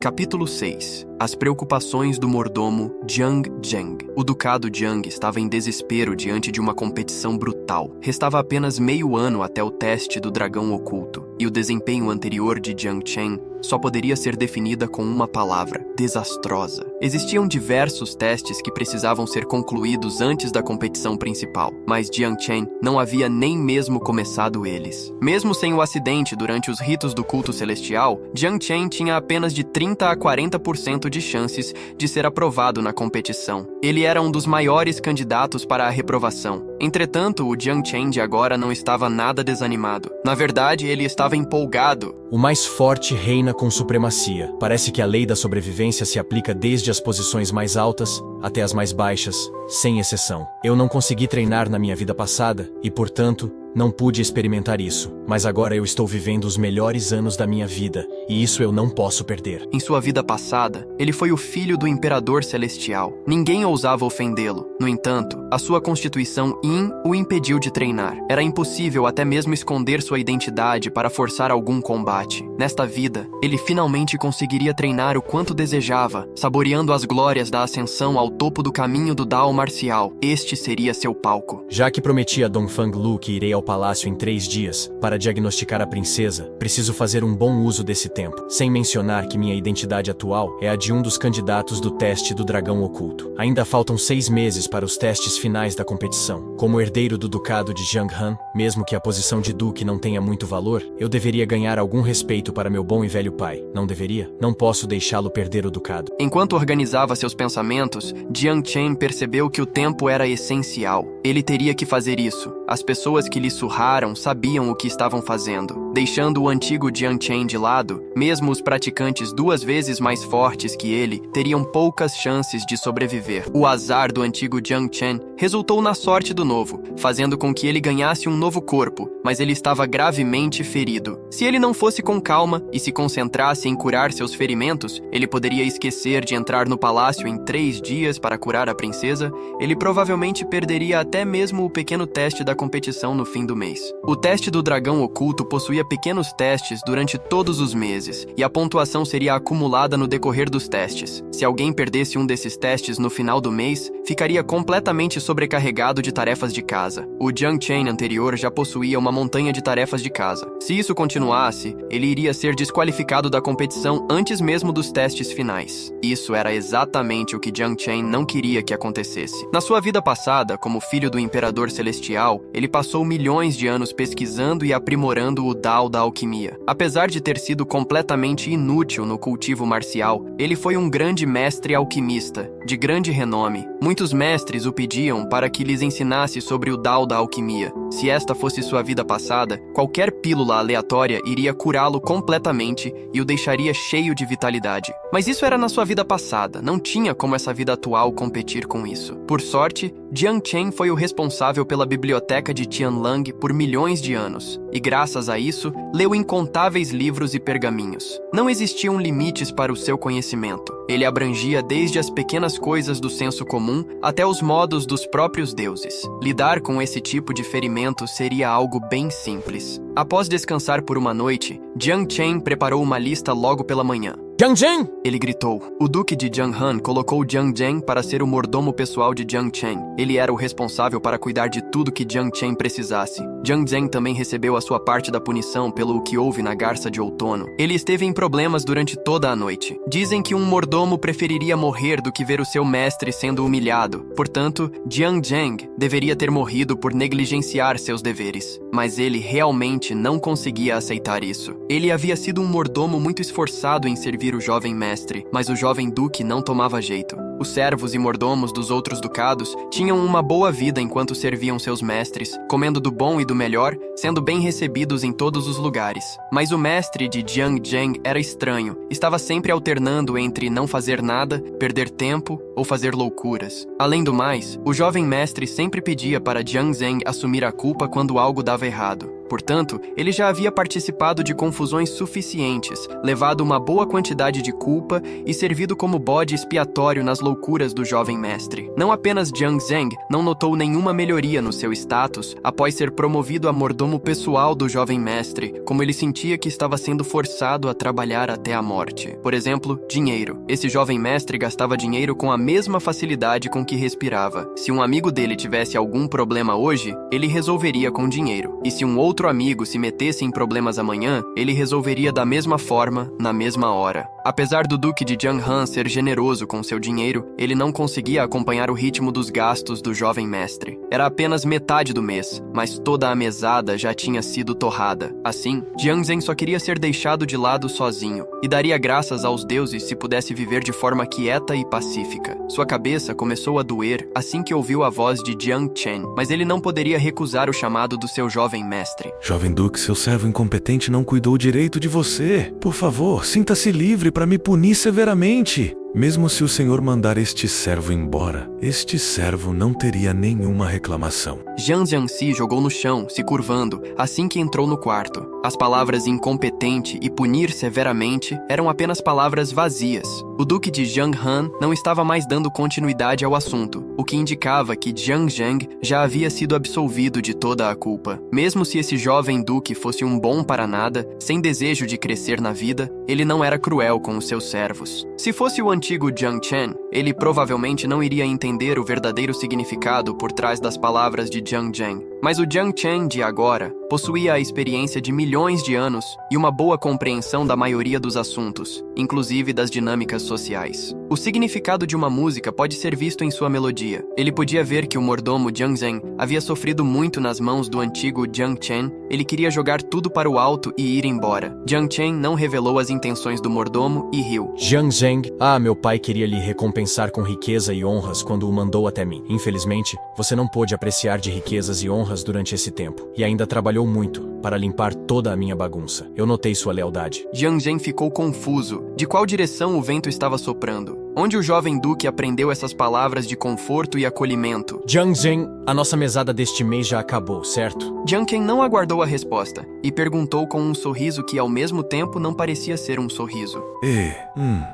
Capítulo 6. As preocupações do mordomo Jiang Zheng. O ducado Jiang estava em desespero diante de uma competição brutal. Restava apenas meio ano até o teste do dragão oculto, e o desempenho anterior de Jiang Chen só poderia ser definida com uma palavra: desastrosa. Existiam diversos testes que precisavam ser concluídos antes da competição principal, mas Jiang Chen não havia nem mesmo começado eles. Mesmo sem o acidente durante os ritos do culto celestial, Jiang Chen tinha apenas de 30 a 40% de chances de ser aprovado na competição. Ele era um dos maiores candidatos para a reprovação. Entretanto, o Jiang Chen de agora não estava nada desanimado. Na verdade, ele estava empolgado. O mais forte reina com supremacia. Parece que a lei da sobrevivência se aplica desde as posições mais altas até as mais baixas, sem exceção. Eu não consegui treinar na minha vida passada e, portanto, não pude experimentar isso, mas agora eu estou vivendo os melhores anos da minha vida, e isso eu não posso perder. Em sua vida passada, ele foi o filho do Imperador Celestial. Ninguém ousava ofendê-lo. No entanto, a sua constituição Yin o impediu de treinar. Era impossível até mesmo esconder sua identidade para forçar algum combate. Nesta vida, ele finalmente conseguiria treinar o quanto desejava, saboreando as glórias da ascensão ao topo do caminho do Dao marcial. Este seria seu palco. Já que prometi a Dongfang Lu que irei ao palácio em 3 dias para diagnosticar a princesa, preciso fazer um bom uso desse tempo, sem mencionar que minha identidade atual é a de um dos candidatos do teste do dragão oculto. Ainda faltam 6 meses para os testes finais da competição. Como herdeiro do ducado de Jianghan, mesmo que a posição de duque não tenha muito valor, eu deveria ganhar algum respeito para meu bom e velho pai. Não deveria? Não posso deixá-lo perder o ducado. Enquanto organizava seus pensamentos, Jiang Chen percebeu que o tempo era essencial. Ele teria que fazer isso. As pessoas que lhe surraram sabiam o que estavam fazendo. Deixando o antigo Jiang Chen de lado, mesmo os praticantes 2 vezes mais fortes que ele teriam poucas chances de sobreviver. O azar do antigo Jiang Chen resultou na sorte do novo, fazendo com que ele ganhasse um novo corpo, mas ele estava gravemente ferido. Se ele não fosse com calma e se concentrasse em curar seus ferimentos, ele poderia esquecer de entrar no palácio em 3 dias para curar a princesa. Ele provavelmente perderia até mesmo o pequeno teste da competição no fim do mês. O teste do dragão oculto possuía pequenos testes durante todos os meses, e a pontuação seria acumulada no decorrer dos testes. Se alguém perdesse um desses testes no final do mês, ficaria completamente sobrecarregado de tarefas de casa. O Jiang Chen anterior já possuía uma montanha de tarefas de casa. Se isso continuasse, ele iria ser desqualificado da competição antes mesmo dos testes finais. Isso era exatamente o que Jiang Chen não queria que acontecesse. Na sua vida passada, como filho do Imperador Celestial, ele passou milhões de anos pesquisando e aprimorando o Dao da alquimia. Apesar de ter sido completamente inútil no cultivo marcial, ele foi um grande mestre alquimista, de grande renome. Muitos mestres o pediam para que lhes ensinasse sobre o Dao da alquimia. Se esta fosse sua vida passada, qualquer pílula aleatória iria curá-lo completamente e o deixaria cheio de vitalidade. Mas isso era na sua vida passada, não tinha como essa vida atual competir com isso. Por sorte, Jiang Chen foi o responsável pela biblioteca de Tianlang por milhões de anos, e graças a isso, leu incontáveis livros e pergaminhos. Não existiam limites para o seu conhecimento. Ele abrangia desde as pequenas coisas do senso comum até os modos dos próprios deuses. Lidar com esse tipo de ferimento seria algo bem simples. Após descansar por uma noite, Jiang Chen preparou uma lista logo pela manhã. Jiang Zheng! Ele gritou. O duque de Jianghan colocou Jiang Zheng para ser o mordomo pessoal de Jiang Chen. Ele era o responsável para cuidar de tudo que Jiang Chen precisasse. Jiang Zheng também recebeu a sua parte da punição pelo que houve na garça de outono. Ele esteve em problemas durante toda a noite. Dizem que um mordomo preferiria morrer do que ver o seu mestre sendo humilhado. Portanto, Jiang Zheng deveria ter morrido por negligenciar seus deveres. Mas ele realmente não conseguia aceitar isso. Ele havia sido um mordomo muito esforçado em servir o jovem mestre, mas o jovem duque não tomava jeito. Os servos e mordomos dos outros ducados tinham uma boa vida enquanto serviam seus mestres, comendo do bom e do melhor, sendo bem recebidos em todos os lugares. Mas o mestre de Jiang Zheng era estranho, estava sempre alternando entre não fazer nada, perder tempo ou fazer loucuras. Além do mais, o jovem mestre sempre pedia para Jiang Zheng assumir a culpa quando algo dava errado. Portanto, ele já havia participado de confusões suficientes, levado uma boa quantidade de culpa e servido como bode expiatório nas loucuras do jovem mestre. Não apenas Jiang Zheng não notou nenhuma melhoria no seu status após ser promovido a mordomo pessoal do jovem mestre, como ele sentia que estava sendo forçado a trabalhar até a morte. Por exemplo, dinheiro. Esse jovem mestre gastava dinheiro com a mesma facilidade com que respirava. Se um amigo dele tivesse algum problema hoje, ele resolveria com dinheiro. E se um outro amigo se metesse em problemas amanhã, ele resolveria da mesma forma, na mesma hora. Apesar do Duque de Jianghan ser generoso com seu dinheiro, ele não conseguia acompanhar o ritmo dos gastos do jovem mestre. Era apenas metade do mês, mas toda a mesada já tinha sido torrada. Assim, Jiang Zheng só queria ser deixado de lado sozinho, e daria graças aos deuses se pudesse viver de forma quieta e pacífica. Sua cabeça começou a doer assim que ouviu a voz de Jiang Chen, mas ele não poderia recusar o chamado do seu jovem mestre. Jovem Duque, seu servo incompetente não cuidou direito de você. Por favor, sinta-se livre para me punir severamente. Mesmo se o senhor mandar este servo embora, este servo não teria nenhuma reclamação. Jiang Jiangxi jogou no chão, se curvando, assim que entrou no quarto. As palavras incompetente e punir severamente eram apenas palavras vazias. O Duque de Jianghan não estava mais dando continuidade ao assunto, o que indicava que Jiang Zheng já havia sido absolvido de toda a culpa. Mesmo se esse jovem duque fosse um bom para nada, sem desejo de crescer na vida, ele não era cruel com os seus servos. Se fosse o antigo Jiang Chen, ele provavelmente não iria entender o verdadeiro significado por trás das palavras de Jiang Zheng. Mas o Jiang Chen de agora possuía a experiência de milhões de anos e uma boa compreensão da maioria dos assuntos, inclusive das dinâmicas sociais. O significado de uma música pode ser visto em sua melodia. Ele podia ver que o mordomo Jiang Zheng havia sofrido muito nas mãos do antigo Jiang Chen. Ele queria jogar tudo para o alto e ir embora. Jiang Chen não revelou as intenções do mordomo e riu. Jiang Zheng, meu pai queria lhe recompensar com riqueza e honras quando o mandou até mim. Infelizmente, você não pôde apreciar de riquezas e honras durante esse tempo, e ainda trabalhou muito para limpar toda a minha bagunça. Eu notei sua lealdade. Jiang Zheng ficou confuso. De qual direção o vento estava soprando? Onde o jovem duque aprendeu essas palavras de conforto e acolhimento? Jiang Zheng, a nossa mesada deste mês já acabou, certo? Jiang Chen não aguardou a resposta e perguntou com um sorriso que ao mesmo tempo não parecia ser um sorriso.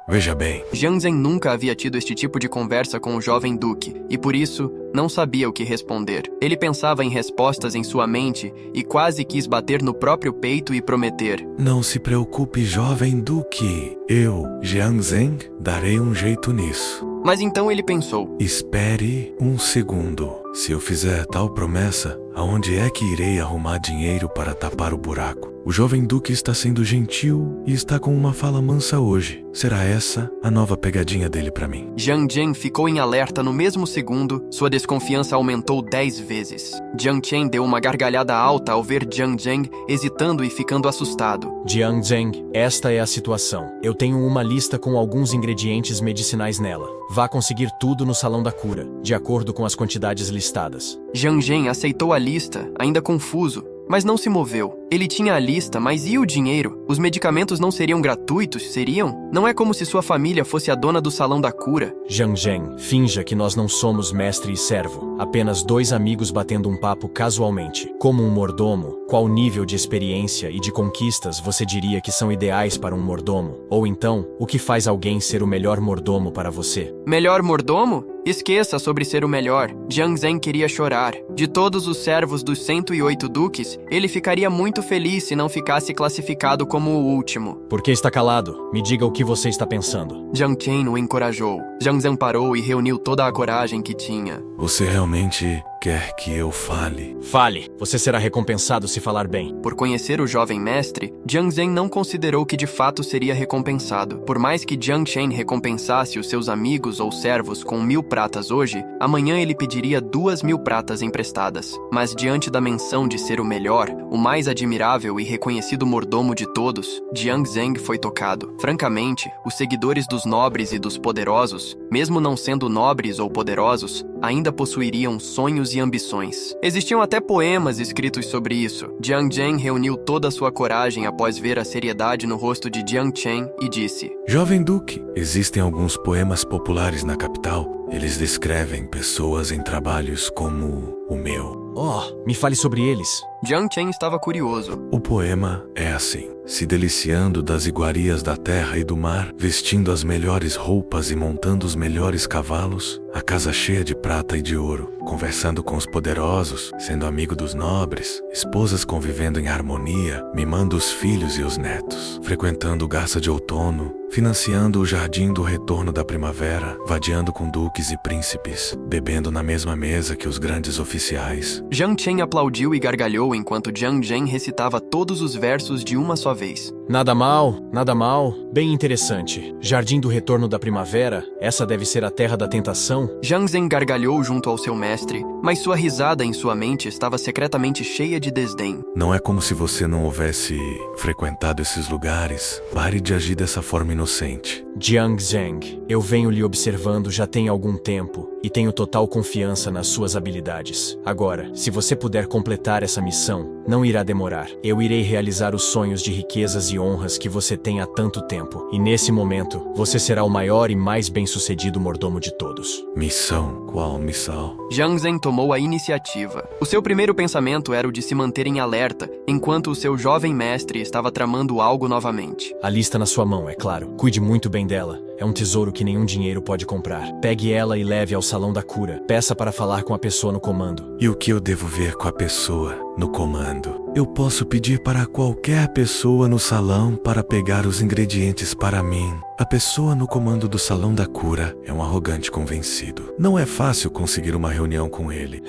Veja bem. Jiang Zheng nunca havia tido este tipo de conversa com o jovem duque e por isso não sabia o que responder. Ele pensava em respostas em sua mente e quase quis bater no próprio peito e prometer. Não se preocupe, jovem duque. Eu, Jiang Zheng, darei um jeito nisso. Mas então ele pensou. Espere um segundo. Se eu fizer tal promessa, aonde é que irei arrumar dinheiro para tapar o buraco? O jovem duque está sendo gentil e está com uma fala mansa hoje. Será essa a nova pegadinha dele para mim? Jiang Zheng ficou em alerta no mesmo segundo. Sua desconfiança aumentou 10 vezes. Jiang Chen deu uma gargalhada alta ao ver Jiang Zheng hesitando e ficando assustado. Jiang Zheng, esta é a situação. Eu tenho uma lista com alguns ingredientes medicinais nela. Vá conseguir tudo no salão da cura, de acordo com as quantidades listadas. Jiang Zheng aceitou a lista, ainda confuso, mas não se moveu. Ele tinha a lista, mas e o dinheiro? Os medicamentos não seriam gratuitos, seriam? Não é como se sua família fosse a dona do salão da cura. Jiang Zheng, finja que nós não somos mestre e servo, apenas dois amigos batendo um papo casualmente. Como um mordomo, qual nível de experiência e de conquistas você diria que são ideais para um mordomo? Ou então, o que faz alguém ser o melhor mordomo para você? Melhor mordomo? Esqueça sobre ser o melhor. Jiang Zheng queria chorar. De todos os servos dos 108 duques, ele ficaria muito feliz se não ficasse classificado como o último. Por que está calado? Me diga o que você está pensando. Jiang Chen o encorajou. Jiang Zheng parou e reuniu toda a coragem que tinha. Você realmente quer que eu fale? Fale. Você será recompensado se falar bem. Por conhecer o jovem mestre, Jiang Zheng não considerou que de fato seria recompensado. Por mais que Jiang Chen recompensasse os seus amigos ou servos com 1000 pratas hoje, amanhã ele pediria 2000 pratas emprestadas. Mas diante da menção de ser o melhor, o mais admirável e reconhecido mordomo de todos, Jiang Zheng foi tocado. Francamente, os seguidores dos nobres e dos poderosos, mesmo não sendo nobres ou poderosos, ainda possuiriam sonhos e ambições. Existiam até poemas escritos sobre isso. Jiang Zheng reuniu toda a sua coragem após ver a seriedade no rosto de Jiang Chen e disse: Jovem Duque, existem alguns poemas populares na capital. Eles descrevem pessoas em trabalhos como o meu. Oh, me fale sobre eles. Jiang Chen estava curioso. O poema é assim: se deliciando das iguarias da terra e do mar, vestindo as melhores roupas e montando os melhores cavalos, a casa cheia de prata e de ouro, conversando com os poderosos, sendo amigo dos nobres, esposas convivendo em harmonia, mimando os filhos e os netos, frequentando garça de outono, financiando o jardim do retorno da primavera, vadiando com duques e príncipes, bebendo na mesma mesa que os grandes oficiais. Jiang Chen aplaudiu e gargalhou enquanto Jiang Zhen recitava todos os versos de uma só vez. Nada mal, bem interessante. Jardim do retorno da primavera, essa deve ser a terra da tentação. Jiang Zhen gargalhou junto ao seu mestre, mas sua risada em sua mente estava secretamente cheia de desdém. Não é como se você não houvesse frequentado esses lugares. Pare de agir dessa forma inocente. Jiang Zheng, eu venho lhe observando já tem algum tempo e tenho total confiança nas suas habilidades. Agora, se você puder completar essa missão, não irá demorar. Eu irei realizar os sonhos de riquezas e honras que você tem há tanto tempo. E nesse momento, você será o maior e mais bem-sucedido mordomo de todos. Missão? Qual missão? Jiang Zhen tomou a iniciativa. O seu primeiro pensamento era o de se manter em alerta, enquanto o seu jovem mestre estava tramando algo novamente. A lista na sua mão, é claro. Cuide muito bem dela. É um tesouro que nenhum dinheiro pode comprar. Pegue ela e leve ao salão da cura. Peça para falar com a pessoa no comando. E o que eu devo ver com a pessoa no comando? Eu posso pedir para qualquer pessoa no salão para pegar os ingredientes para mim. A pessoa no comando do salão da cura é um arrogante convencido. Não é fácil conseguir uma reunião com ele.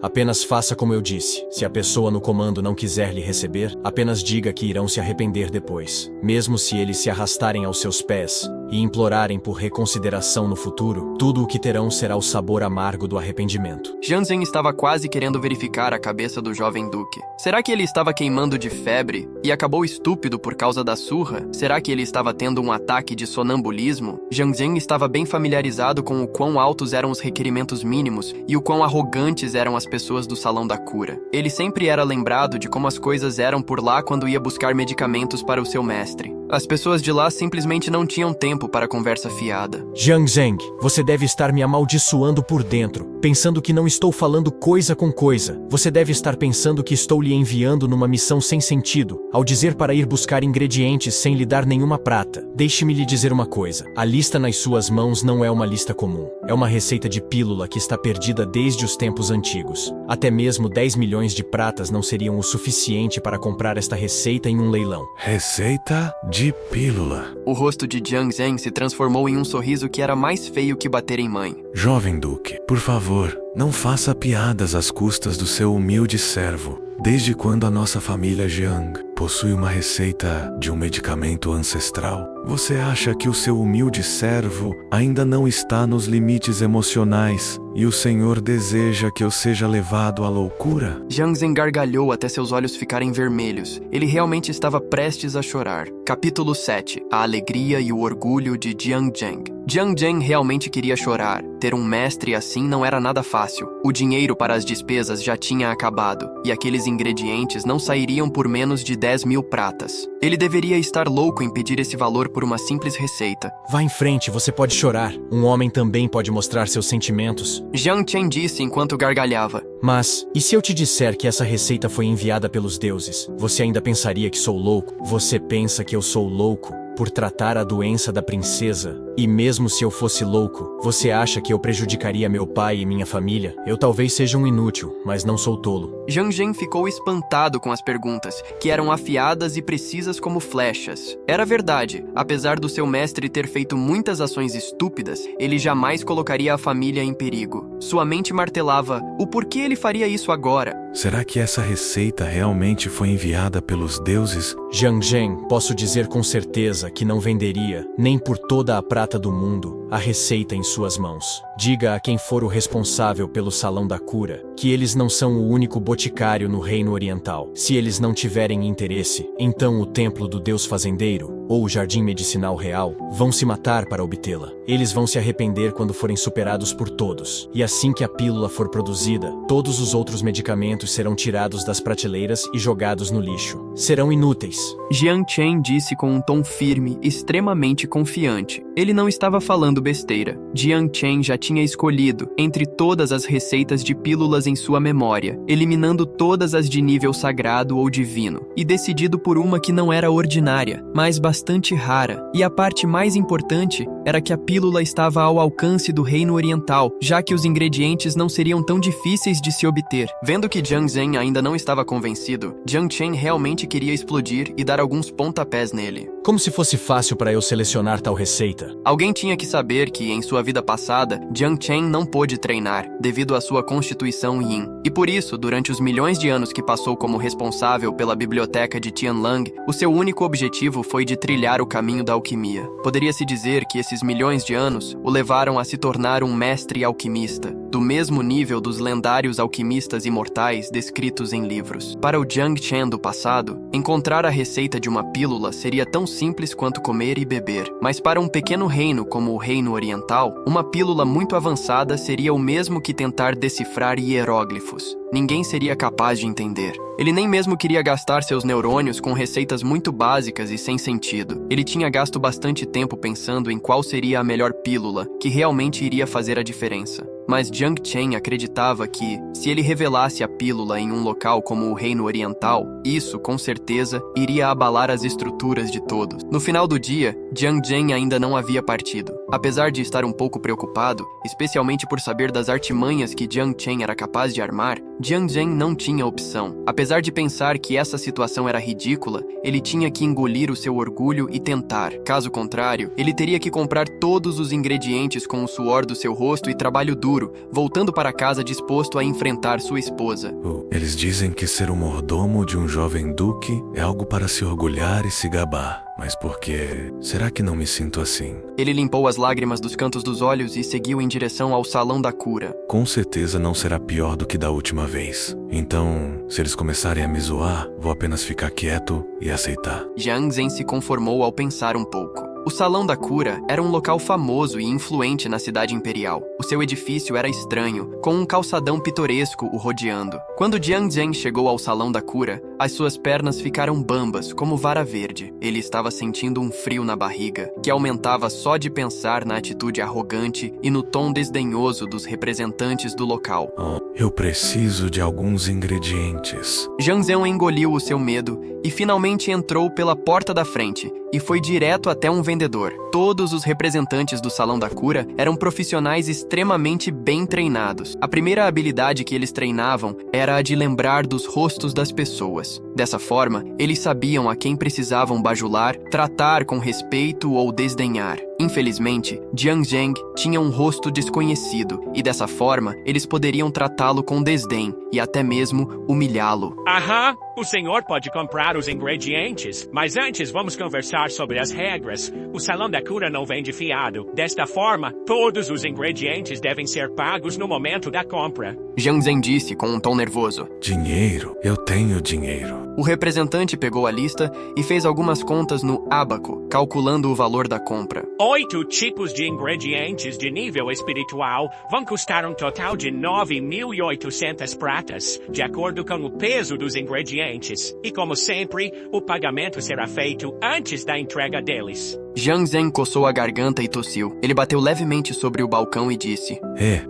Apenas faça como eu disse. Se a pessoa no comando não quiser lhe receber, apenas diga que irão se arrepender depois. Mesmo se eles se arrastarem aos seus pés e implorarem por reconsideração no futuro, tudo o que terão será o sabor amargo do arrependimento. Jiang Zhen estava quase querendo verificar a cabeça do jovem duque. Será que ele estava queimando de febre e acabou estúpido por causa da surra? Será que ele estava tendo um ataque de sonambulismo? Jiang Zhen estava bem familiarizado com o quão altos eram os requerimentos mínimos e o quão arrogantes eram as pessoas do salão da cura. Ele sempre era lembrado de como as coisas eram por lá quando ia buscar medicamentos para o seu mestre. As pessoas de lá simplesmente não tinham tempo para conversa fiada. Jiang Zheng, você deve estar me amaldiçoando por dentro, pensando que não estou falando coisa com coisa. Você deve estar pensando que estou lhe enviando numa missão sem sentido, ao dizer para ir buscar ingredientes sem lhe dar nenhuma prata. Deixe-me lhe dizer uma coisa. A lista nas suas mãos não é uma lista comum. É uma receita de pílula que está perdida desde os tempos antigos. Até mesmo 10 milhões de pratas não seriam o suficiente para comprar esta receita em um leilão. Receita de pílula. O rosto de Jiang Zhen se transformou em um sorriso que era mais feio que bater em mãe. Jovem duque, por favor, não faça piadas às custas do seu humilde servo. Desde quando a nossa família Jiang possui uma receita de um medicamento ancestral? Você acha que o seu humilde servo ainda não está nos limites emocionais e o Senhor deseja que eu seja levado à loucura? Jiang Zhen gargalhou até seus olhos ficarem vermelhos. Ele realmente estava prestes a chorar. Capítulo 7. A alegria e o orgulho de Jiang Zhen. Jiang Zhen realmente queria chorar. Ter um mestre assim não era nada fácil. O dinheiro para as despesas já tinha acabado, e aqueles ingredientes não sairiam por menos de 10 mil pratas. Ele deveria estar louco em pedir esse valor por uma simples receita. Vá em frente, você pode chorar. Um homem também pode mostrar seus sentimentos. Jiang Chen disse enquanto gargalhava. Mas, e se eu te disser que essa receita foi enviada pelos deuses? Você ainda pensaria que sou louco? Você pensa que eu sou louco por tratar a doença da princesa? E mesmo se eu fosse louco, você acha que eu prejudicaria meu pai e minha família? Eu talvez seja um inútil, mas não sou tolo. Jiang Zhen ficou espantado com as perguntas, que eram afiadas e precisas como flechas. Era verdade, apesar do seu mestre ter feito muitas ações estúpidas, ele jamais colocaria a família em perigo. Sua mente martelava, o porquê ele faria isso agora? Será que essa receita realmente foi enviada pelos deuses? Jiang Zhen, posso dizer com certeza que não venderia, nem por toda a prata do mundo, a receita em suas mãos. Diga a quem for o responsável pelo salão da cura, que eles não são o único boticário no reino oriental. Se eles não tiverem interesse, então o templo do deus fazendeiro, ou o jardim medicinal real, vão se matar para obtê-la. Eles vão se arrepender quando forem superados por todos. E assim que a pílula for produzida, todos os outros medicamentos ingredientes serão tirados das prateleiras e jogados no lixo. Serão inúteis. Jiang Chen disse com um tom firme, extremamente confiante. Ele não estava falando besteira. Jiang Chen já tinha escolhido, entre todas as receitas de pílulas em sua memória, eliminando todas as de nível sagrado ou divino, e decidido por uma que não era ordinária, mas bastante rara. E a parte mais importante era que a pílula estava ao alcance do reino oriental, já que os ingredientes não seriam tão difíceis de se obter. Vendo que Jiang Zhen ainda não estava convencido, Jiang Chen realmente queria explodir e dar alguns pontapés nele. Como se fosse fácil para eu selecionar tal receita. Alguém tinha que saber que, em sua vida passada, Jiang Chen não pôde treinar, devido à sua constituição Yin. E por isso, durante os milhões de anos que passou como responsável pela biblioteca de Tianlang, o seu único objetivo foi de trilhar o caminho da alquimia. Poderia-se dizer que esses milhões de anos o levaram a se tornar um mestre alquimista, do mesmo nível dos lendários alquimistas imortais descritos em livros. Para o Jiang Chen do passado, encontrar a receita de uma pílula seria tão simples quanto comer e beber. Mas para um pequeno reino como o Reino Oriental, uma pílula muito avançada seria o mesmo que tentar decifrar hieróglifos. Ninguém seria capaz de entender. Ele nem mesmo queria gastar seus neurônios com receitas muito básicas e sem sentido. Ele tinha gasto bastante tempo pensando em qual seria a melhor pílula, que realmente iria fazer a diferença. Mas Jiang Chen acreditava que, se ele revelasse a pílula em um local como o Reino Oriental, isso, com certeza, iria abalar as estruturas de todos. No final do dia, Jiang Zhen ainda não havia partido. Apesar de estar um pouco preocupado, especialmente por saber das artimanhas que Jiang Chen era capaz de armar, Jiang Zhen não tinha opção. Apesar de pensar que essa situação era ridícula, ele tinha que engolir o seu orgulho e tentar. Caso contrário, ele teria que comprar todos os ingredientes com o suor do seu rosto e trabalho duro, voltando para casa disposto a enfrentar sua esposa. Eles dizem que ser o mordomo de um jovem duque é algo para se orgulhar e se gabar. Mas por que? Será que não me sinto assim? Ele limpou as lágrimas dos cantos dos olhos e seguiu em direção ao salão da cura. Com certeza não será pior do que da última vez. Então, se eles começarem a me zoar, vou apenas ficar quieto e aceitar. Jiang Zhen se conformou ao pensar um pouco. O Salão da Cura era um local famoso e influente na cidade imperial. O seu edifício era estranho, com um calçadão pitoresco o rodeando. Quando Jiang Zhen chegou ao Salão da Cura, as suas pernas ficaram bambas, como vara verde. Ele estava sentindo um frio na barriga, que aumentava só de pensar na atitude arrogante e no tom desdenhoso dos representantes do local. Eu preciso de alguns ingredientes. Jiang Zhen engoliu o seu medo e finalmente entrou pela porta da frente e foi direto até um vendedor. Todos os representantes do Salão da Cura eram profissionais extremamente bem treinados. A primeira habilidade que eles treinavam era a de lembrar dos rostos das pessoas. Dessa forma, eles sabiam a quem precisavam bajular, tratar com respeito ou desdenhar. Infelizmente, Jiang Zhen tinha um rosto desconhecido e dessa forma eles poderiam tratá-lo com desdém e até mesmo humilhá-lo. Aham, o senhor pode comprar os ingredientes, mas antes vamos conversar sobre as regras. O Salão da Cura não vende fiado. Desta forma, todos os ingredientes devem ser pagos no momento da compra. Jiang Zhen disse com um tom nervoso. Dinheiro? Eu tenho dinheiro. O representante pegou a lista e fez algumas contas no ábaco, calculando o valor da compra. 8 tipos de ingredientes de nível espiritual vão custar um total de 9.800 pratas, de acordo com o peso dos ingredientes. E como sempre, o pagamento será feito antes da entrega deles. Jiang Zhen coçou a garganta e tossiu. Ele bateu levemente sobre o balcão e disse: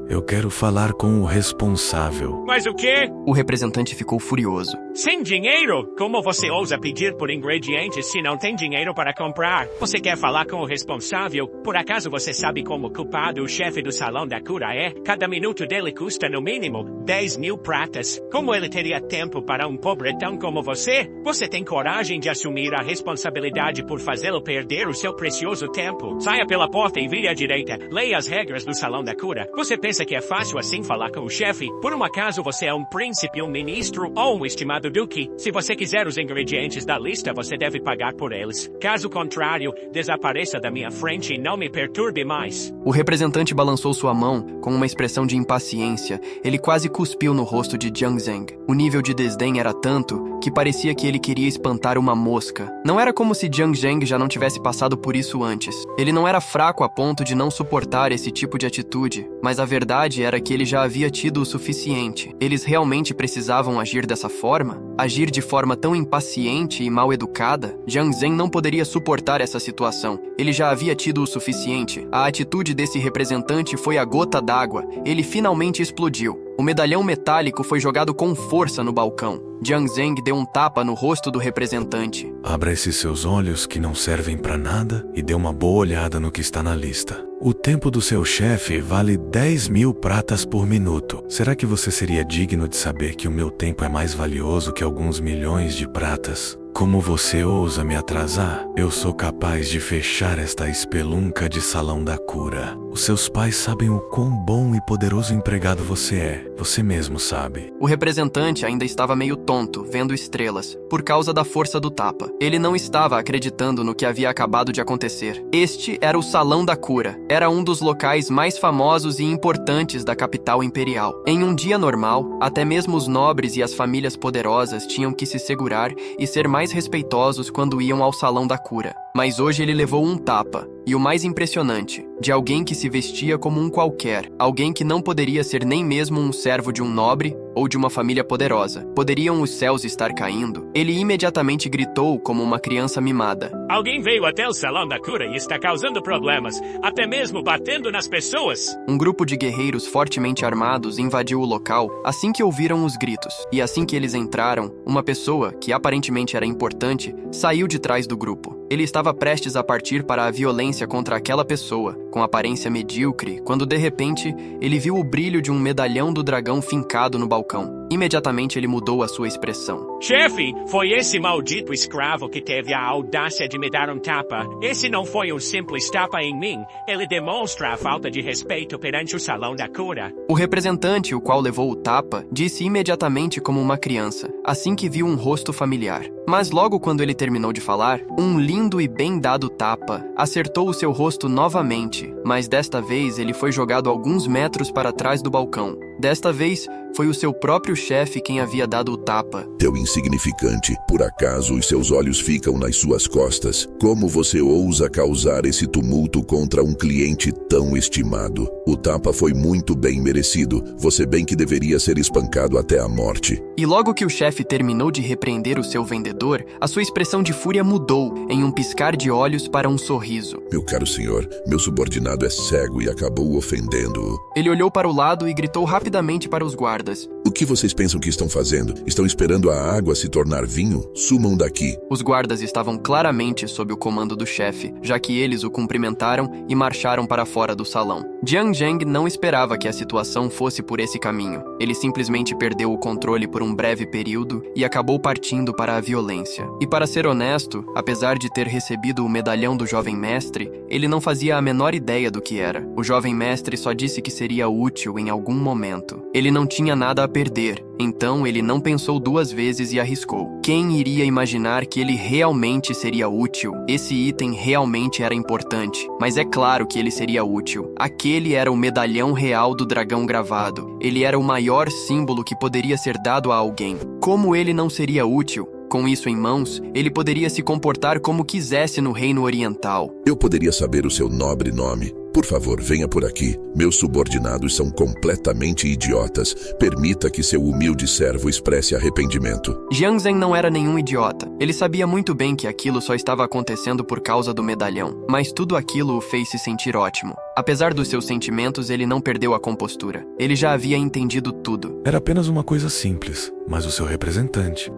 Eu quero falar com o responsável. Mas o quê? O representante ficou furioso. Sem dinheiro? Como você ousa pedir por ingredientes se não tem dinheiro para comprar? Você quer falar com o responsável? Por acaso você sabe como culpado o chefe do Salão da Cura é? Cada minuto dele custa no mínimo 10.000 pratas. Como ele teria tempo para um pobretão como você? Você tem coragem de assumir a responsabilidade por fazê-lo perder o seu precioso tempo? Saia pela porta e vire à direita. Leia as regras do Salão da Cura. Você pensa que é fácil assim falar com o chefe? Por um acaso você é um príncipe, um ministro ou um estimado Estimado Duque, se você quiser os ingredientes da lista, você deve pagar por eles. Caso contrário, desapareça da minha frente e não me perturbe mais. O representante balançou sua mão com uma expressão de impaciência. Ele quase cuspiu no rosto de Jiang Zheng. O nível de desdém era tanto que parecia que ele queria espantar uma mosca. Não era como se Jiang Zheng já não tivesse passado por isso antes. Ele não era fraco a ponto de não suportar esse tipo de atitude, mas a verdade era que ele já havia tido o suficiente. Eles realmente precisavam agir dessa forma? Agir de forma tão impaciente e mal educada? Jiang Zheng não poderia suportar essa situação. Ele já havia tido o suficiente. A atitude desse representante foi a gota d'água. Ele finalmente explodiu. O medalhão metálico foi jogado com força no balcão. Jiang Zheng deu um tapa no rosto do representante. Abra esses seus olhos que não servem pra nada e dê uma boa olhada no que está na lista. O tempo do seu chefe vale 10.000 pratas por minuto. Será que você seria digno de saber que o meu tempo é mais valioso que alguns milhões de pratas? Como você ousa me atrasar? Eu sou capaz de fechar esta espelunca de salão da cura. Os seus pais sabem o quão bom e poderoso empregado você é. Você mesmo sabe. O representante ainda estava meio tonto, vendo estrelas, por causa da força do tapa. Ele não estava acreditando no que havia acabado de acontecer. Este era o Salão da Cura. Era um dos locais mais famosos e importantes da capital imperial. Em um dia normal, até mesmo os nobres e as famílias poderosas tinham que se segurar e ser mais respeitosos quando iam ao Salão da Cura. Mas hoje ele levou um tapa. E o mais impressionante, de alguém que se vestia como um qualquer, alguém que não poderia ser nem mesmo um servo de um nobre ou de uma família poderosa. Poderiam os céus estar caindo? Ele imediatamente gritou como uma criança mimada. Alguém veio até o Salão da Cura e está causando problemas, até mesmo batendo nas pessoas. Um grupo de guerreiros fortemente armados invadiu o local assim que ouviram os gritos. E assim que eles entraram, uma pessoa, que aparentemente era importante, saiu de trás do grupo. Ele estava prestes a partir para a violência contra aquela pessoa, com aparência medíocre, quando de repente ele viu o brilho de um medalhão do dragão fincado no balcão. Imediatamente ele mudou a sua expressão. Chefe, foi esse maldito escravo que teve a audácia de me dar um tapa. Esse não foi um simples tapa em mim. Ele demonstra a falta de respeito perante o Salão da Cura. O representante, o qual levou o tapa, disse imediatamente como uma criança, assim que viu um rosto familiar. Mas logo quando ele terminou de falar, um lindo e bem dado tapa acertou o seu rosto novamente, mas desta vez ele foi jogado alguns metros para trás do balcão. Desta vez, foi o seu próprio chefe quem havia dado o tapa. Seu insignificante, por acaso os seus olhos ficam nas suas costas? Como você ousa causar esse tumulto contra um cliente tão estimado? O tapa foi muito bem merecido. Você bem que deveria ser espancado até a morte. E logo que o chefe terminou de repreender o seu vendedor, a sua expressão de fúria mudou em um piscar de olhos para um sorriso. Meu caro senhor, meu subordinado é cego e acabou ofendendo-o. Ele olhou para o lado e gritou rapidamente para os guardas. O que vocês pensam que estão fazendo? Estão esperando a água se tornar vinho? Sumam daqui. Os guardas estavam claramente sob o comando do chefe, já que eles o cumprimentaram e marcharam para fora do salão. Jiang Zheng não esperava que a situação fosse por esse caminho. Ele simplesmente perdeu o controle por um breve período e acabou partindo para a violência. E para ser honesto, apesar de ter recebido o medalhão do jovem mestre, ele não fazia a menor ideia do que era. O jovem mestre só disse que seria útil em algum momento. Ele não tinha nada a perder, então ele não pensou duas vezes e arriscou. Quem iria imaginar que ele realmente seria útil? Esse item realmente era importante, mas é claro que ele seria útil. Aquele era o medalhão real do dragão gravado. Ele era o maior símbolo que poderia ser dado a alguém. Como ele não seria útil? Com isso em mãos, ele poderia se comportar como quisesse no reino oriental. Eu poderia saber o seu nobre nome? Por favor, venha por aqui. Meus subordinados são completamente idiotas. Permita que seu humilde servo expresse arrependimento. Jiang Zheng não era nenhum idiota. Ele sabia muito bem que aquilo só estava acontecendo por causa do medalhão. Mas tudo aquilo o fez se sentir ótimo. Apesar dos seus sentimentos, ele não perdeu a compostura. Ele já havia entendido tudo. Era apenas uma coisa simples, mas o seu representante...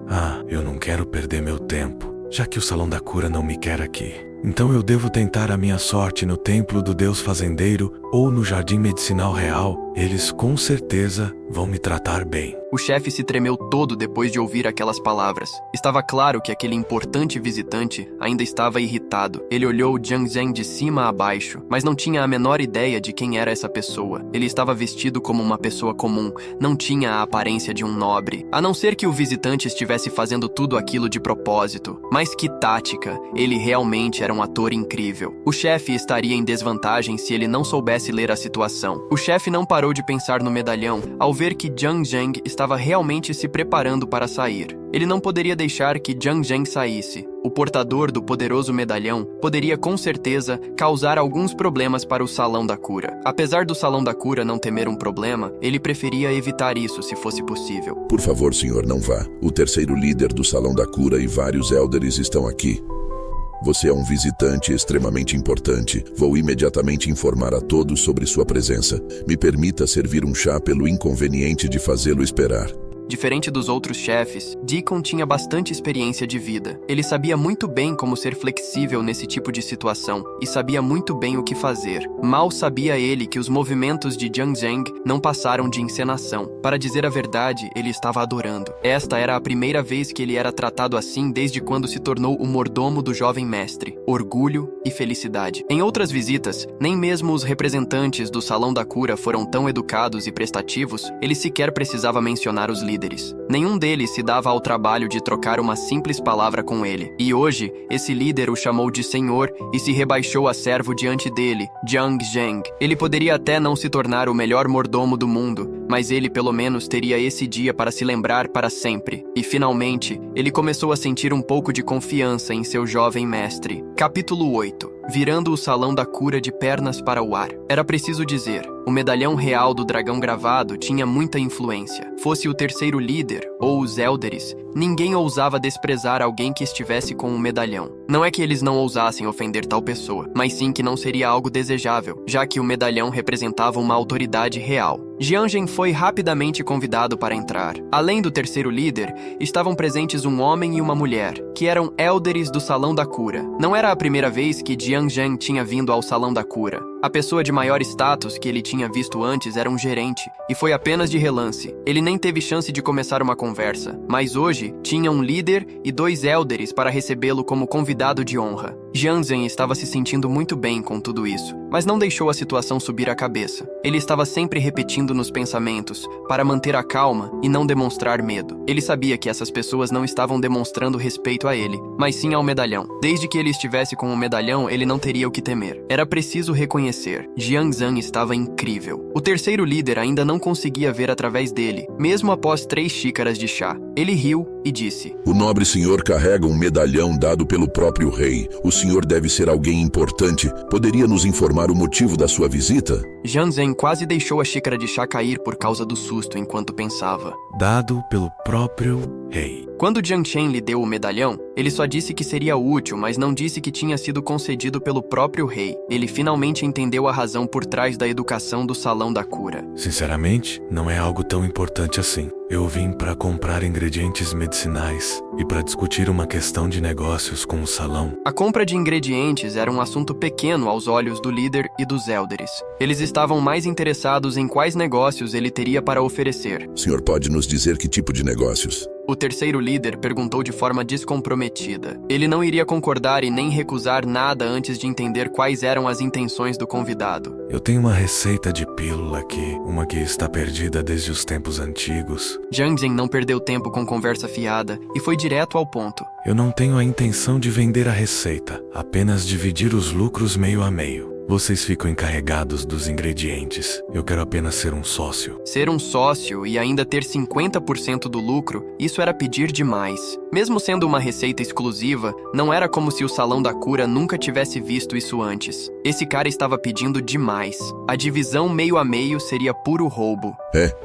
eu não quero perder meu tempo, já que o Salão da Cura não me quer aqui. Então eu devo tentar a minha sorte no Templo do Deus Fazendeiro ou no Jardim Medicinal Real, Eles com certeza vão me tratar bem. O chefe se tremeu todo depois de ouvir aquelas palavras. Estava claro que aquele importante visitante ainda estava irritado. Ele olhou Jiang Zheng de cima a baixo, mas não tinha a menor ideia de quem era essa pessoa. Ele estava vestido como uma pessoa comum, não tinha a aparência de um nobre. A não ser que o visitante estivesse fazendo tudo aquilo de propósito. Mas que tática! Ele realmente era um ator incrível. O chefe estaria em desvantagem se ele não soubesse ler a situação. O chefe não parou de pensar no medalhão ao ver que Jiang Zheng estava realmente se preparando para sair. Ele não poderia deixar que Jiang Zheng saísse. O portador do poderoso medalhão poderia com certeza causar alguns problemas para o Salão da Cura. Apesar do Salão da Cura não temer um problema, ele preferia evitar isso se fosse possível. Por favor, senhor, não vá. O terceiro líder do Salão da Cura e vários élderes estão aqui. Você é um visitante extremamente importante. Vou imediatamente informar a todos sobre sua presença. Me permita servir um chá pelo inconveniente de fazê-lo esperar. Diferente dos outros chefes, Deacon tinha bastante experiência de vida. Ele sabia muito bem como ser flexível nesse tipo de situação e sabia muito bem o que fazer. Mal sabia ele que os movimentos de Jiang Zheng não passaram de encenação. Para dizer a verdade, ele estava adorando. Esta era a primeira vez que ele era tratado assim desde quando se tornou o mordomo do jovem mestre. Orgulho e felicidade. Em outras visitas, nem mesmo os representantes do Salão da Cura foram tão educados e prestativos, ele sequer precisava mencionar os líderes. Nenhum deles se dava ao trabalho de trocar uma simples palavra com ele. E hoje, esse líder o chamou de senhor e se rebaixou a servo diante dele, Jiang Zheng. Ele poderia até não se tornar o melhor mordomo do mundo, mas ele pelo menos teria esse dia para se lembrar para sempre. E finalmente, ele começou a sentir um pouco de confiança em seu jovem mestre. Capítulo 8. Virando o Salão da Cura de pernas para o ar. Era preciso dizer, o medalhão real do dragão gravado tinha muita influência. Fosse o terceiro líder ou os élderes, ninguém ousava desprezar alguém que estivesse com um medalhão. Não é que eles não ousassem ofender tal pessoa, mas sim que não seria algo desejável, já que o medalhão representava uma autoridade real. Jiang Zheng foi rapidamente convidado para entrar. Além do terceiro líder, estavam presentes um homem e uma mulher, que eram élderes do Salão da Cura. Não era a primeira vez que Jiang Zheng tinha vindo ao Salão da Cura. A pessoa de maior status que ele tinha visto antes era um gerente, e foi apenas de relance. Ele nem teve chance de começar uma conversa, mas hoje tinha um líder e 2 élderes para recebê-lo como convidado de honra. Jiang Zheng estava se sentindo muito bem com tudo isso, mas não deixou a situação subir a cabeça. Ele estava sempre repetindo nos pensamentos, para manter a calma e não demonstrar medo. Ele sabia que essas pessoas não estavam demonstrando respeito a ele, mas sim ao medalhão. Desde que ele estivesse com o medalhão, ele não teria o que temer. Era preciso reconhecer, Jiang Zheng estava incrível. O terceiro líder ainda não conseguia ver através dele, mesmo após 3 xícaras de chá. Ele riu e disse: O nobre senhor carrega um medalhão dado pelo próprio rei. O senhor deve ser alguém importante. Poderia nos informar o motivo da sua visita? Jiang Zheng quase deixou a xícara de chá cair por causa do susto enquanto pensava. Dado pelo próprio rei. Quando Jiang Chen lhe deu o medalhão, ele só disse que seria útil, mas não disse que tinha sido concedido pelo próprio rei. Ele finalmente entendeu a razão por trás da educação do Salão da Cura. Sinceramente, não é algo tão importante assim. Eu vim para comprar ingredientes medicinais e para discutir uma questão de negócios com o salão. A compra de ingredientes era um assunto pequeno aos olhos do líder e dos élderes. Eles estavam mais interessados em quais negócios ele teria para oferecer. O senhor pode nos dizer que tipo de negócios? O terceiro líder perguntou de forma descomprometida. Ele não iria concordar e nem recusar nada antes de entender quais eram as intenções do convidado. Eu tenho uma receita de pílula aqui, uma que está perdida desde os tempos antigos. Jiang Zheng não perdeu tempo com conversa fiada e foi direto ao ponto. Eu não tenho a intenção de vender a receita, apenas dividir os lucros meio a meio. Vocês ficam encarregados dos ingredientes. Eu quero apenas ser um sócio. Ser um sócio e ainda ter 50% do lucro, isso era pedir demais. Mesmo sendo uma receita exclusiva, não era como se o Salão da Cura nunca tivesse visto isso antes. Esse cara estava pedindo demais. A divisão meio a meio seria puro roubo.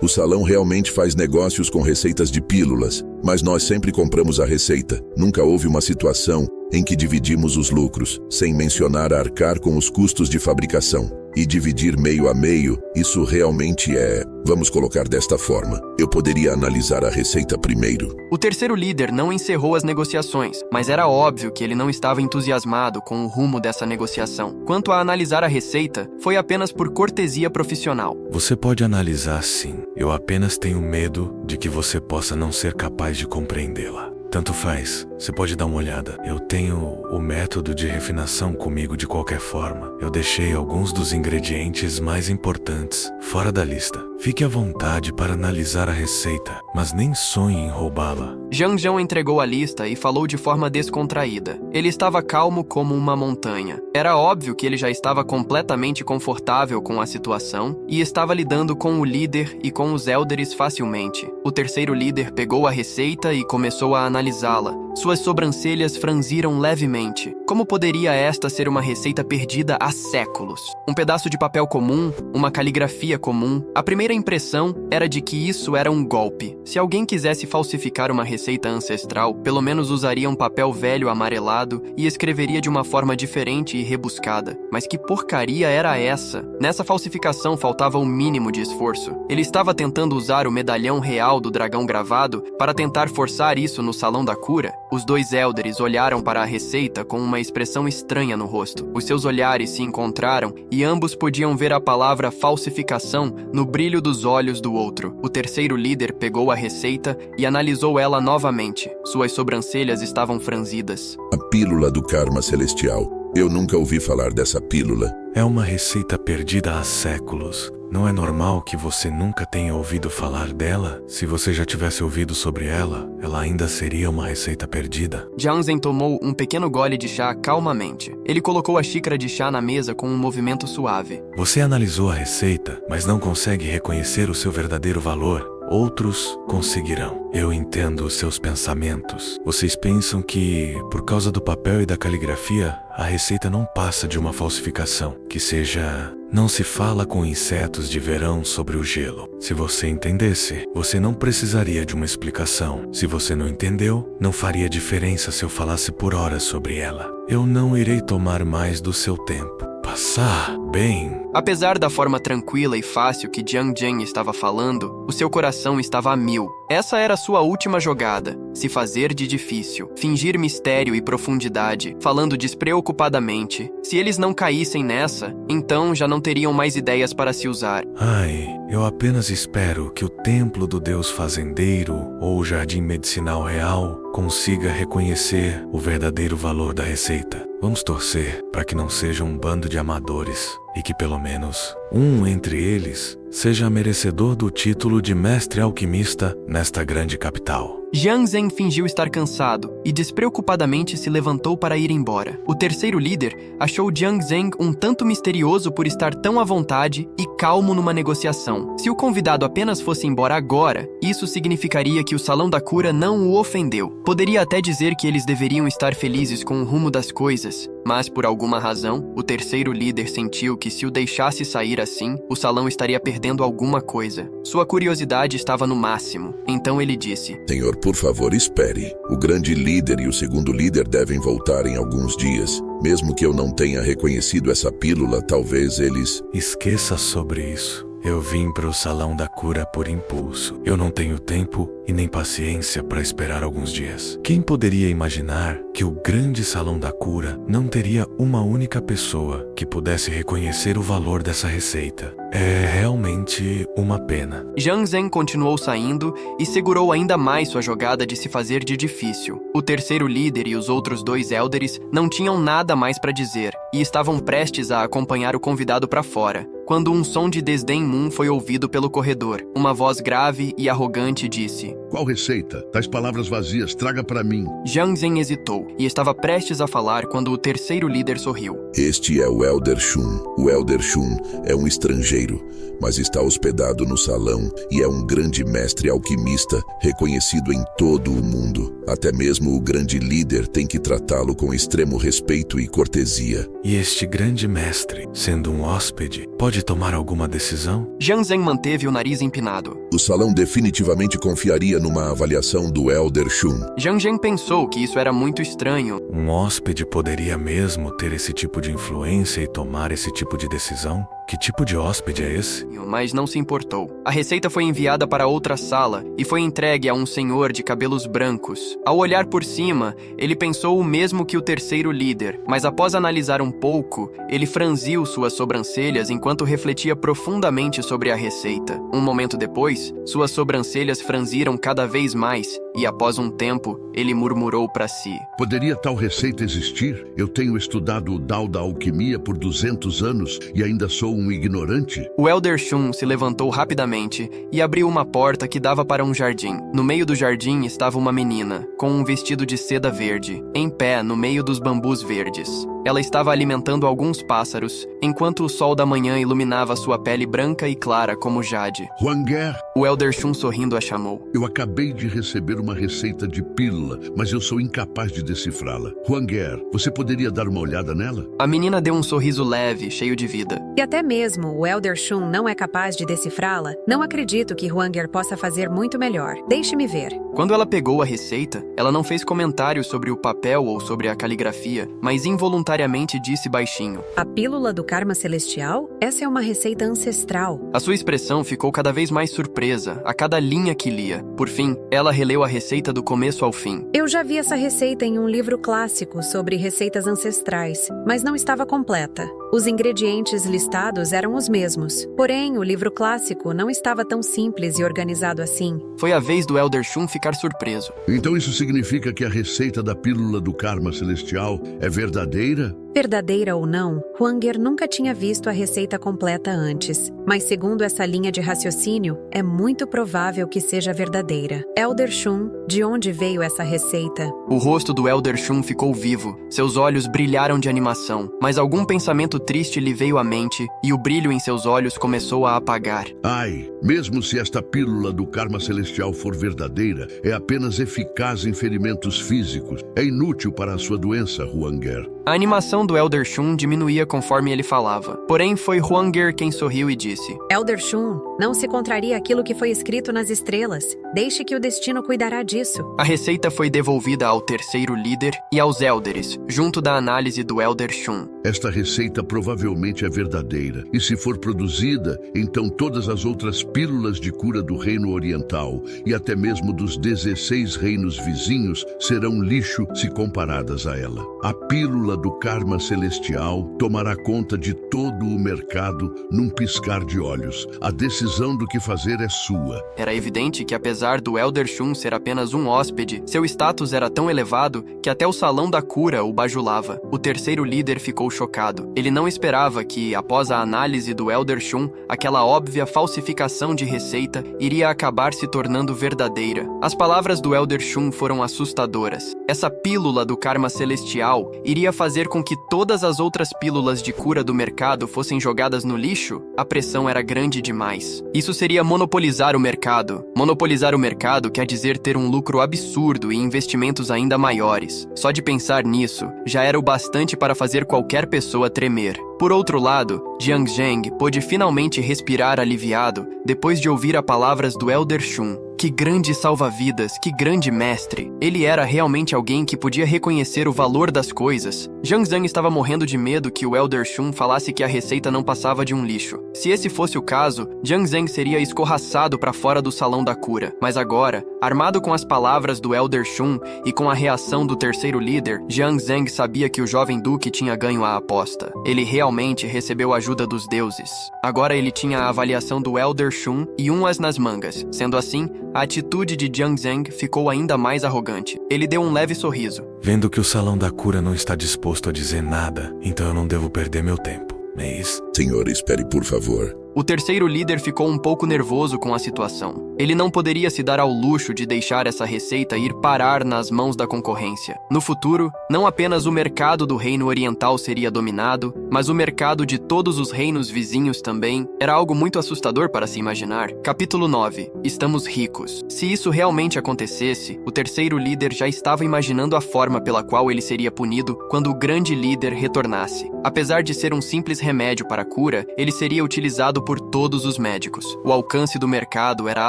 O salão realmente faz negócios com receitas de pílulas, mas nós sempre compramos a receita. Nunca houve uma situação em que dividimos os lucros, sem mencionar arcar com os custos de fabricação. E dividir meio a meio, isso realmente é... Vamos colocar desta forma. Eu poderia analisar a receita primeiro. O terceiro líder não encerrou as negociações, mas era óbvio que ele não estava entusiasmado com o rumo dessa negociação. Quanto a analisar a receita, foi apenas por cortesia profissional. Você pode analisar sim. Eu apenas tenho medo de que você possa não ser capaz de compreendê-la. Tanto faz, você pode dar uma olhada. Eu tenho o método de refinação comigo de qualquer forma. Eu deixei alguns dos ingredientes mais importantes fora da lista. Fique à vontade para analisar a receita, mas nem sonhe em roubá-la. Zhang Zhang entregou a lista e falou de forma descontraída. Ele estava calmo como uma montanha. Era óbvio que ele já estava completamente confortável com a situação e estava lidando com o líder e com os élderes facilmente. O terceiro líder pegou a receita e começou a analisá-la. Suas sobrancelhas franziram levemente. Como poderia esta ser uma receita perdida há séculos? Um pedaço de papel comum, uma caligrafia comum. A primeira impressão era de que isso era um golpe. Se alguém quisesse falsificar uma receita ancestral, pelo menos usaria um papel velho amarelado e escreveria de uma forma diferente e rebuscada. Mas que porcaria era essa? Nessa falsificação faltava o mínimo de esforço. Ele estava tentando usar o medalhão real do dragão gravado para tentar forçar isso no Salão da Cura. Os dois élderes olharam para a receita com uma expressão estranha no rosto. Os seus olhares se encontraram e ambos podiam ver a palavra falsificação no brilho dos olhos do outro. O terceiro líder pegou a receita e analisou ela novamente. Suas sobrancelhas estavam franzidas. A pílula do karma celestial. Eu nunca ouvi falar dessa pílula. É uma receita perdida há séculos. Não é normal que você nunca tenha ouvido falar dela? Se você já tivesse ouvido sobre ela, ela ainda seria uma receita perdida. Zhang Zheng tomou um pequeno gole de chá calmamente. Ele colocou a xícara de chá na mesa com um movimento suave. Você analisou a receita, mas não consegue reconhecer o seu verdadeiro valor. Outros conseguirão. Eu entendo os seus pensamentos. Vocês pensam que, por causa do papel e da caligrafia, a receita não passa de uma falsificação. Que seja... Não se fala com insetos de verão sobre o gelo. Se você entendesse, você não precisaria de uma explicação. Se você não entendeu, não faria diferença se eu falasse por horas sobre ela. Eu não irei tomar mais do seu tempo. Passar bem. Apesar da forma tranquila e fácil que Zhang Zheng estava falando, o seu coração estava a mil. Essa era sua última jogada. Se fazer de difícil. Fingir mistério e profundidade, falando despreocupadamente. Se eles não caíssem nessa, então já não teriam mais ideias para se usar. Ai, eu apenas espero que o templo do Deus Fazendeiro ou o Jardim Medicinal Real consiga reconhecer o verdadeiro valor da receita. Vamos torcer para que não seja um bando de amadores e que pelo menos um entre eles seja merecedor do título de mestre alquimista nesta grande capital. Zhang Zheng fingiu estar cansado e despreocupadamente se levantou para ir embora. O terceiro líder achou Zhang Zheng um tanto misterioso por estar tão à vontade e calmo numa negociação. Se o convidado apenas fosse embora agora, isso significaria que o Salão da Cura não o ofendeu. Poderia até dizer que eles deveriam estar felizes com o rumo das coisas, mas por alguma razão, o terceiro líder sentiu que se o deixasse sair assim, o salão estaria perdendo alguma coisa. Sua curiosidade estava no máximo. Então ele disse: Senhor, por favor, espere. O grande líder e o segundo líder devem voltar em alguns dias. Mesmo que eu não tenha reconhecido essa pílula, talvez eles... Esqueça sobre isso. Eu vim para o Salão da Cura por impulso. Eu não tenho tempo e nem paciência para esperar alguns dias. Quem poderia imaginar que o grande Salão da Cura não teria uma única pessoa que pudesse reconhecer o valor dessa receita? É realmente uma pena. Zhang Zheng continuou saindo e segurou ainda mais sua jogada de se fazer de difícil. O terceiro líder e os outros dois élderes não tinham nada mais para dizer e estavam prestes a acompanhar o convidado para fora, quando um som de desdém foi ouvido pelo corredor. Uma voz grave e arrogante disse: Qual receita? Tais palavras vazias, traga para mim. Zhang Zheng hesitou e estava prestes a falar quando o terceiro líder sorriu. Este é o Elder Shun. O Elder Shun é um estrangeiro dinheiro, mas está hospedado no salão e é um grande mestre alquimista, reconhecido em todo o mundo. Até mesmo o grande líder tem que tratá-lo com extremo respeito e cortesia. E este grande mestre, sendo um hóspede, pode tomar alguma decisão? Jiang Zheng manteve o nariz empinado. O salão definitivamente confiaria numa avaliação do Elder Shun. Jiang Zheng pensou que isso era muito estranho. Um hóspede poderia mesmo ter esse tipo de influência e tomar esse tipo de decisão? Que tipo de hóspede é esse? Mas não se importou. A receita foi enviada para outra sala e foi entregue a um senhor de cabelos brancos. Ao olhar por cima, ele pensou o mesmo que o terceiro líder, mas após analisar um pouco, ele franziu suas sobrancelhas enquanto refletia profundamente sobre a receita. Um momento depois, suas sobrancelhas franziram cada vez mais e, após um tempo, ele murmurou para si: Poderia tal receita existir? Eu tenho estudado o Dao da alquimia por 200 anos e ainda sou um ignorante? O Elder Shun se levantou rapidamente e abriu uma porta que dava para um jardim. No meio do jardim estava uma menina, com um vestido de seda verde, em pé no meio dos bambus verdes. Ela estava alimentando alguns pássaros, enquanto o sol da manhã iluminava sua pele branca e clara como jade. Huanger, O Elder Shun sorrindo a chamou. eu acabei de receber uma receita de pílula, mas eu sou incapaz de decifrá-la. Huanger, você poderia dar uma olhada nela? A menina deu um sorriso leve, cheio de vida. E até mesmo o Elder Shun não é capaz de decifrá-la? Não acredito que Huanger possa fazer muito melhor. Deixe-me ver. Quando ela pegou a receita, ela não fez comentários sobre o papel ou sobre a caligrafia, mas involuntariamente disse baixinho. A pílula do karma celestial? Essa é uma receita ancestral. A sua expressão ficou cada vez mais surpresa a cada linha que lia. Por fim, ela releu a receita do começo ao fim. Eu já vi essa receita em um livro clássico sobre receitas ancestrais, mas não estava completa. Os ingredientes listados eram os mesmos. Porém, o livro clássico não estava tão simples e organizado assim. Foi a vez do Elder Shun ficar surpreso. Então isso significa que a receita da pílula do karma celestial é verdadeira? Verdadeira ou não, Huanger nunca tinha visto a receita completa antes. Mas segundo essa linha de raciocínio, é muito provável que seja verdadeira. Elder Shun, de onde veio essa receita? O rosto do Elder Shun ficou vivo. Seus olhos brilharam de animação, mas algum pensamento triste lhe veio à mente e o brilho em seus olhos começou a apagar. Ai, mesmo se esta pílula do karma celestial for verdadeira, é apenas eficaz em ferimentos físicos. É inútil para a sua doença, Huanger. A animação do Elder Shun diminuía conforme ele falava. Porém, foi Huanger quem sorriu e disse: Elder Shun, não se contraria aquilo que foi escrito nas estrelas. Deixe que o destino cuidará disso. A receita foi devolvida ao terceiro líder e aos Elders, junto da análise do Elder Shun. Esta receita provavelmente é verdadeira, e se for produzida, então todas as outras pílulas de cura do reino oriental e até mesmo dos 16 reinos vizinhos serão lixo se comparadas a ela. A pílula do karma celestial tomará conta de todo o mercado num piscar de olhos. A decisão do que fazer é sua. Era evidente que, apesar do Elder Shun ser apenas um hóspede, seu status era tão elevado que até o salão da cura o bajulava. O terceiro líder ficou chocado. Ele não esperava que, após a análise do Elder Shun, aquela óbvia falsificação de receita iria acabar se tornando verdadeira. As palavras do Elder Shun foram assustadoras. Essa pílula do karma celestial iria fazer com que todas as outras pílulas de cura do mercado fossem jogadas no lixo? A pressão era grande demais. Isso seria monopolizar o mercado. Monopolizar o mercado quer dizer ter um lucro absurdo e investimentos ainda maiores. Só de pensar nisso, já era o bastante para fazer qualquer pessoa tremer. Por outro lado, Jiang Zheng pôde finalmente respirar aliviado depois de ouvir as palavras do Elder Shun. Que grande salva-vidas, que grande mestre. Ele era realmente alguém que podia reconhecer o valor das coisas. Jiang Zheng estava morrendo de medo que o Elder Shun falasse que a receita não passava de um lixo. Se esse fosse o caso, Jiang Zheng seria escorraçado para fora do salão da cura. Mas agora, armado com as palavras do Elder Shun e com a reação do terceiro líder, Jiang Zheng sabia que o jovem duque tinha ganho a aposta. Ele realmente recebeu a ajuda dos deuses. Agora ele tinha a avaliação do Elder Shun e um as nas mangas. Sendo assim, a atitude de Jiang Zheng ficou ainda mais arrogante. Ele deu um leve sorriso. Vendo que o salão da cura não está disposto a dizer nada, então eu não devo perder meu tempo. Mas... Senhor, espere, por favor. O terceiro líder ficou um pouco nervoso com a situação. Ele não poderia se dar ao luxo de deixar essa receita ir parar nas mãos da concorrência. No futuro, não apenas o mercado do Reino Oriental seria dominado, mas o mercado de todos os reinos vizinhos também. Era algo muito assustador para se imaginar. Capítulo 9. Estamos ricos. Se isso realmente acontecesse, o terceiro líder já estava imaginando a forma pela qual ele seria punido quando o grande líder retornasse. Apesar de ser um simples remédio para a cura, ele seria utilizado por todos os médicos. O alcance do mercado era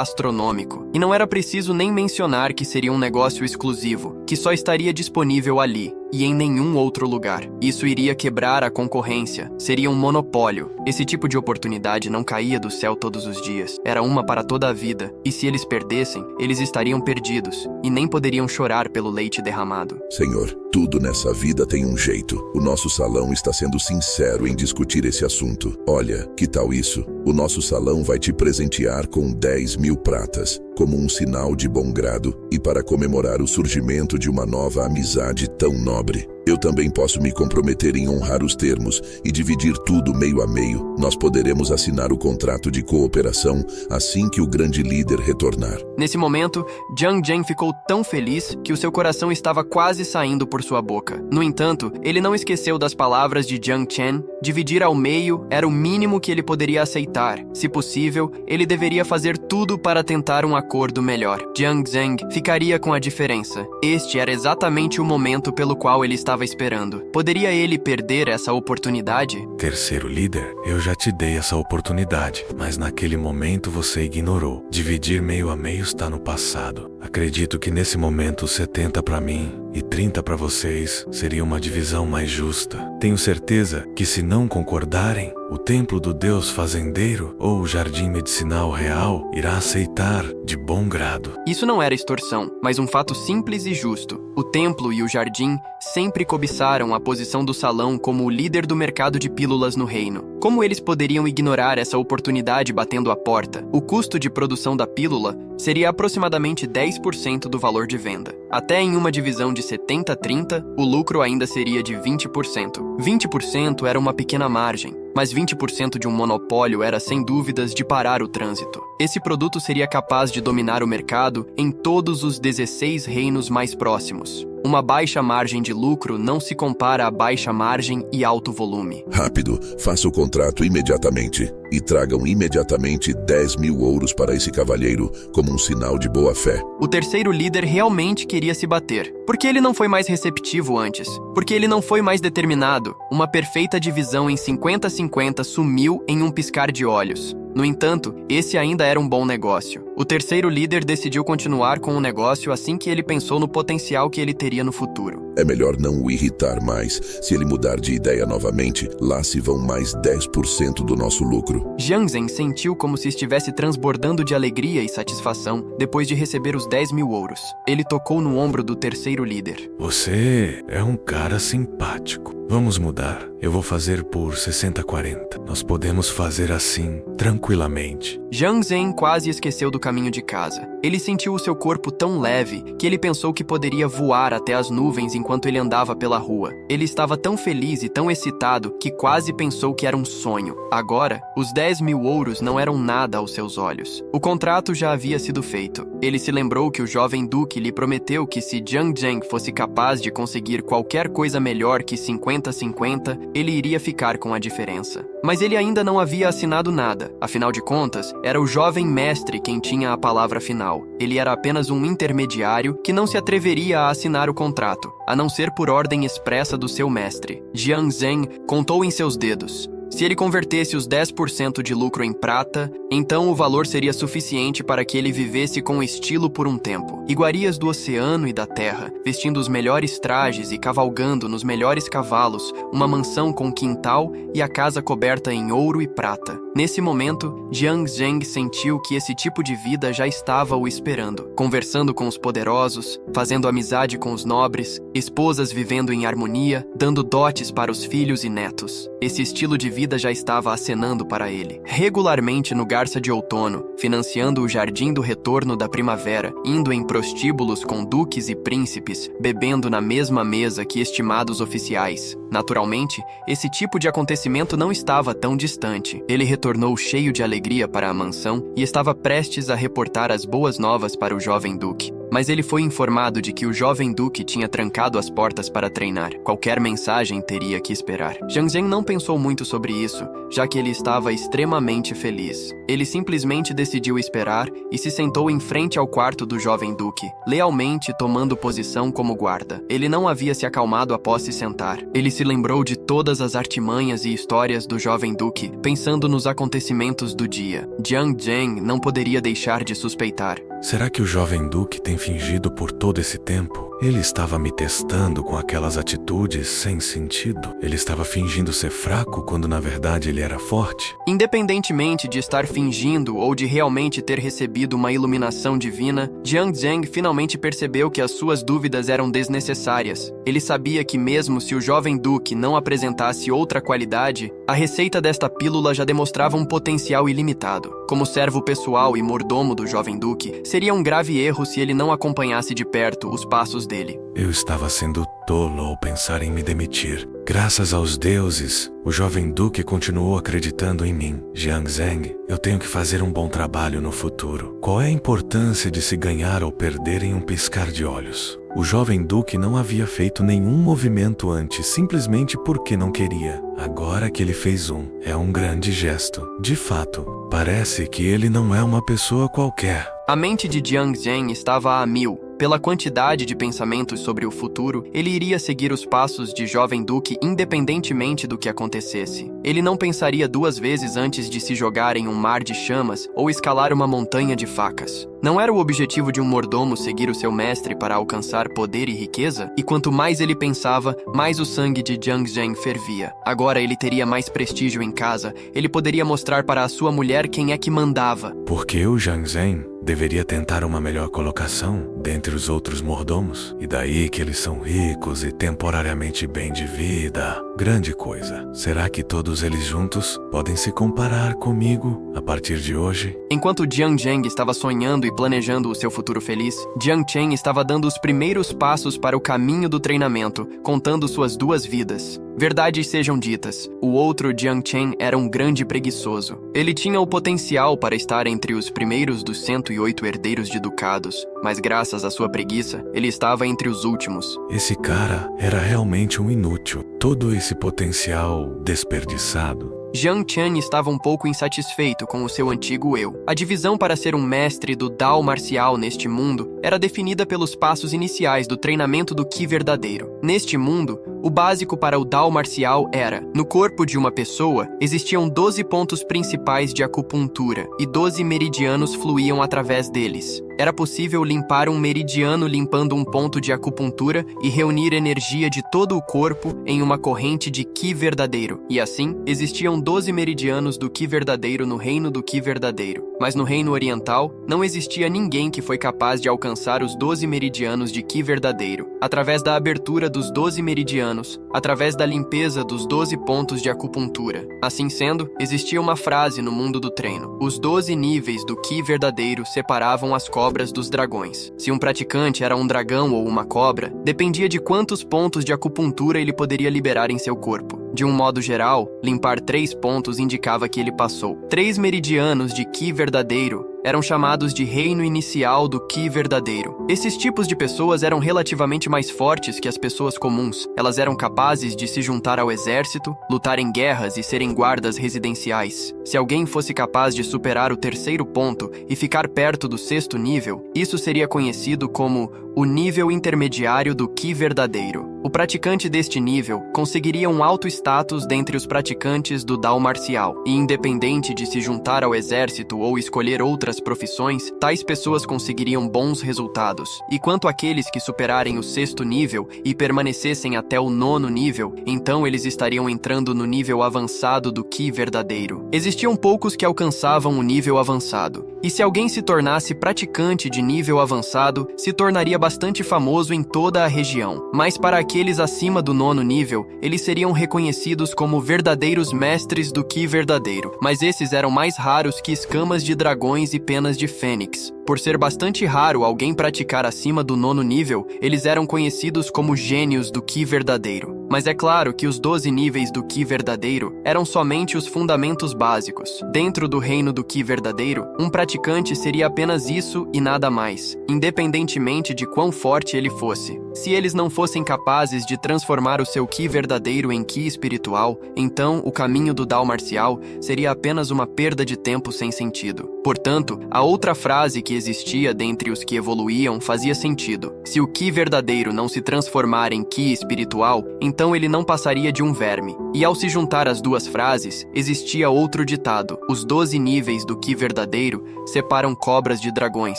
astronômico, e não era preciso nem mencionar que seria um negócio exclusivo, que só estaria disponível ali e em nenhum outro lugar. Isso iria quebrar a concorrência, seria um monopólio. Esse tipo de oportunidade não caía do céu todos os dias, era uma para toda a vida, e se eles perdessem, eles estariam perdidos, e nem poderiam chorar pelo leite derramado. Senhor, tudo nessa vida tem um jeito. O nosso salão está sendo sincero em discutir esse assunto. Olha, que tal isso? O nosso salão vai te presentear com 10.000 pratas, como um sinal de bom grado e para comemorar o surgimento de uma nova amizade tão nobre. Eu também posso me comprometer em honrar os termos e dividir tudo meio a meio. Nós poderemos assinar o contrato de cooperação assim que o grande líder retornar. Nesse momento, Jiang Zheng ficou tão feliz que o seu coração estava quase saindo por sua boca. No entanto, ele não esqueceu das palavras de Jiang Chen. Dividir ao meio era o mínimo que ele poderia aceitar. Se possível, ele deveria fazer tudo para tentar um acordo melhor. Jiang Zheng ficaria com a diferença. Este era exatamente o momento pelo qual ele estava esperando. Poderia ele perder essa oportunidade? Terceiro líder, eu já te dei essa oportunidade, mas naquele momento você ignorou. Dividir meio a meio está no passado. Acredito que nesse momento 70 para mim e 30 para vocês seria uma divisão mais justa. Tenho certeza que se não concordarem, o templo do Deus fazendeiro ou o jardim medicinal real irá aceitar de bom grado. Isso não era extorsão, mas um fato simples e justo. O templo e o jardim sempre cobiçaram a posição do salão como o líder do mercado de pílulas no reino. Como eles poderiam ignorar essa oportunidade batendo a porta? O custo de produção da pílula seria aproximadamente 10% do valor de venda. Até em uma divisão de 70-30, o lucro ainda seria de 20%. 20% era uma pequena margem, mas 20% de um monopólio era sem dúvidas de parar o trânsito. Esse produto seria capaz de dominar o mercado em todos os 16 reinos mais próximos. Uma baixa margem de lucro não se compara a baixa margem e alto volume. Rápido, faça o contrato imediatamente e tragam imediatamente 10.000 ouros para esse cavalheiro como um sinal de boa fé. O terceiro líder realmente queria se bater. Por que ele não foi mais receptivo antes? Porque ele não foi mais determinado. Uma perfeita divisão em 50-50 sumiu em um piscar de olhos. No entanto, esse ainda era um bom negócio. O terceiro líder decidiu continuar com o negócio assim que ele pensou no potencial que ele teria no futuro. É melhor não o irritar mais. Se ele mudar de ideia novamente, lá se vão mais 10% do nosso lucro. Jiang Zheng sentiu como se estivesse transbordando de alegria e satisfação depois de receber os 10.000 ouros. Ele tocou no ombro do terceiro líder. Você é um cara simpático. Vamos mudar. Eu vou fazer por 60-40. Nós podemos fazer assim, tranquilamente. Jiang Zheng quase esqueceu do caminho de casa. Ele sentiu o seu corpo tão leve que ele pensou que poderia voar até as nuvens enquanto ele andava pela rua. Ele estava tão feliz e tão excitado que quase pensou que era um sonho. Agora, os 10.000 ouros não eram nada aos seus olhos. O contrato já havia sido feito. Ele se lembrou que o jovem duque lhe prometeu que se Jiang Zheng fosse capaz de conseguir qualquer coisa melhor que 50-50, ele iria ficar com a diferença. Mas ele ainda não havia assinado nada. Afinal de contas, era o jovem mestre quem tinha a palavra final. Ele era apenas um intermediário que não se atreveria a assinar o contrato, a não ser por ordem expressa do seu mestre. Jiang Zheng contou em seus dedos. Se ele convertesse os 10% de lucro em prata, então o valor seria suficiente para que ele vivesse com estilo por um tempo. Iguarias do oceano e da terra, vestindo os melhores trajes e cavalgando nos melhores cavalos, uma mansão com quintal e a casa coberta em ouro e prata. Nesse momento, Jiang Zheng sentiu que esse tipo de vida já estava o esperando. Conversando com os poderosos, fazendo amizade com os nobres, esposas vivendo em harmonia, dando dotes para os filhos e netos. Esse estilo de vida já estava acenando para ele. Regularmente no Garça de Outono, financiando o Jardim do Retorno da Primavera, indo em prostíbulos com duques e príncipes, bebendo na mesma mesa que estimados oficiais. Naturalmente, esse tipo de acontecimento não estava tão distante. Ele retornou cheio de alegria para a mansão e estava prestes a reportar as boas novas para o jovem duque. Mas ele foi informado de que o jovem duque tinha trancado as portas para treinar. Qualquer mensagem teria que esperar. Jiang Zhen não pensou muito sobre isso, já que ele estava extremamente feliz. Ele simplesmente decidiu esperar e se sentou em frente ao quarto do jovem duque, lealmente tomando posição como guarda. Ele não havia se acalmado após se sentar. Ele se lembrou de todas as artimanhas e histórias do jovem duque, pensando nos acontecimentos do dia. Jiang Zhen não poderia deixar de suspeitar. Será que o jovem duque tem fingido por todo esse tempo? Ele estava me testando com aquelas atitudes sem sentido. Ele estava fingindo ser fraco quando na verdade ele era forte. Independentemente de estar fingindo ou de realmente ter recebido uma iluminação divina, Jiang Zhen finalmente percebeu que as suas dúvidas eram desnecessárias. Ele sabia que mesmo se o jovem duque não apresentasse outra qualidade, a receita desta pílula já demonstrava um potencial ilimitado. Como servo pessoal e mordomo do jovem duque, seria um grave erro se ele não acompanhasse de perto os passos dele. Eu estava sendo tolo ao pensar em me demitir. Graças aos deuses, o jovem duque continuou acreditando em mim. Jiang Zhen, eu tenho que fazer um bom trabalho no futuro. Qual é a importância de se ganhar ou perder em um piscar de olhos? O jovem duque não havia feito nenhum movimento antes, simplesmente porque não queria. Agora que ele fez é um grande gesto. De fato, parece que ele não é uma pessoa qualquer. A mente de Jiang Zhen estava a mil. Pela quantidade de pensamentos sobre o futuro, ele iria seguir os passos de jovem duque independentemente do que acontecesse. Ele não pensaria duas vezes antes de se jogar em um mar de chamas ou escalar uma montanha de facas. Não era o objetivo de um mordomo seguir o seu mestre para alcançar poder e riqueza? E quanto mais ele pensava, mais o sangue de Jiang Zhen fervia. Agora ele teria mais prestígio em casa, ele poderia mostrar para a sua mulher quem é que mandava. Porque eu, Jiang Zhen, deveria tentar uma melhor colocação dentre os outros mordomos? E daí que eles são ricos e temporariamente bem de vida. Grande coisa. Será que todos eles juntos podem se comparar comigo a partir de hoje? Enquanto Jiang Zhen estava sonhando e planejando o seu futuro feliz, Jiang Chen estava dando os primeiros passos para o caminho do treinamento, contando suas duas vidas. Verdades sejam ditas, o outro Jiang Chen era um grande preguiçoso. Ele tinha o potencial para estar entre os primeiros dos 108 herdeiros de ducados, mas graças à sua preguiça, ele estava entre os últimos. Esse cara era realmente um inútil. Todo esse potencial desperdiçado. Jiang Chen estava um pouco insatisfeito com o seu antigo eu. A divisão para ser um mestre do Dao marcial neste mundo era definida pelos passos iniciais do treinamento do Qi verdadeiro. Neste mundo, o básico para o Dao marcial era: no corpo de uma pessoa, existiam 12 pontos principais de acupuntura e 12 meridianos fluíam através deles. Era possível limpar um meridiano limpando um ponto de acupuntura e reunir energia de todo o corpo em uma corrente de Qi verdadeiro. E assim, existiam 12 meridianos do Qi verdadeiro no reino do Qi verdadeiro. Mas no reino oriental, não existia ninguém que foi capaz de alcançar os 12 meridianos de Qi verdadeiro. Através da abertura dos 12 meridianos, através da limpeza dos 12 pontos de acupuntura. Assim sendo, existia uma frase no mundo do treino: os 12 níveis do Qi verdadeiro separavam as cobras dos dragões. Se um praticante era um dragão ou uma cobra, dependia de quantos pontos de acupuntura ele poderia liberar em seu corpo. De um modo geral, limpar 3 pontos indicava que ele passou. 3 meridianos de Qi verdadeiro eram chamados de reino inicial do Qi verdadeiro. Esses tipos de pessoas eram relativamente mais fortes que as pessoas comuns. Elas eram capazes de se juntar ao exército, lutar em guerras e serem guardas residenciais. Se alguém fosse capaz de superar o 3º ponto e ficar perto do 6º nível, isso seria conhecido como o nível intermediário do Qi verdadeiro. O praticante deste nível conseguiria um alto status dentre os praticantes do Dao marcial, e independente de se juntar ao exército ou escolher outras profissões, tais pessoas conseguiriam bons resultados. E quanto àqueles que superarem o 6º nível e permanecessem até o 9º nível, então eles estariam entrando no nível avançado do Qi verdadeiro. Existiam poucos que alcançavam o nível avançado, e se alguém se tornasse praticante de nível avançado, se tornaria bastante famoso em toda a região. Mas para aqueles aqueles acima do 9º nível, eles seriam reconhecidos como verdadeiros mestres do Ki verdadeiro. Mas esses eram mais raros que escamas de dragões e penas de fênix. Por ser bastante raro alguém praticar acima do 9º nível, eles eram conhecidos como gênios do Ki verdadeiro. Mas é claro que os 12 níveis do Ki verdadeiro eram somente os fundamentos básicos. Dentro do reino do Ki verdadeiro, um praticante seria apenas isso e nada mais, independentemente de quão forte ele fosse. Se eles não fossem capazes de transformar o seu Ki verdadeiro em Ki espiritual, então o caminho do Dao marcial seria apenas uma perda de tempo sem sentido. Portanto, a outra frase que existia dentre os que evoluíam fazia sentido. Se o Ki verdadeiro não se transformar em Ki espiritual, então ele não passaria de um verme. E ao se juntar as duas frases, existia outro ditado: os 12 níveis do Ki verdadeiro separam cobras de dragões.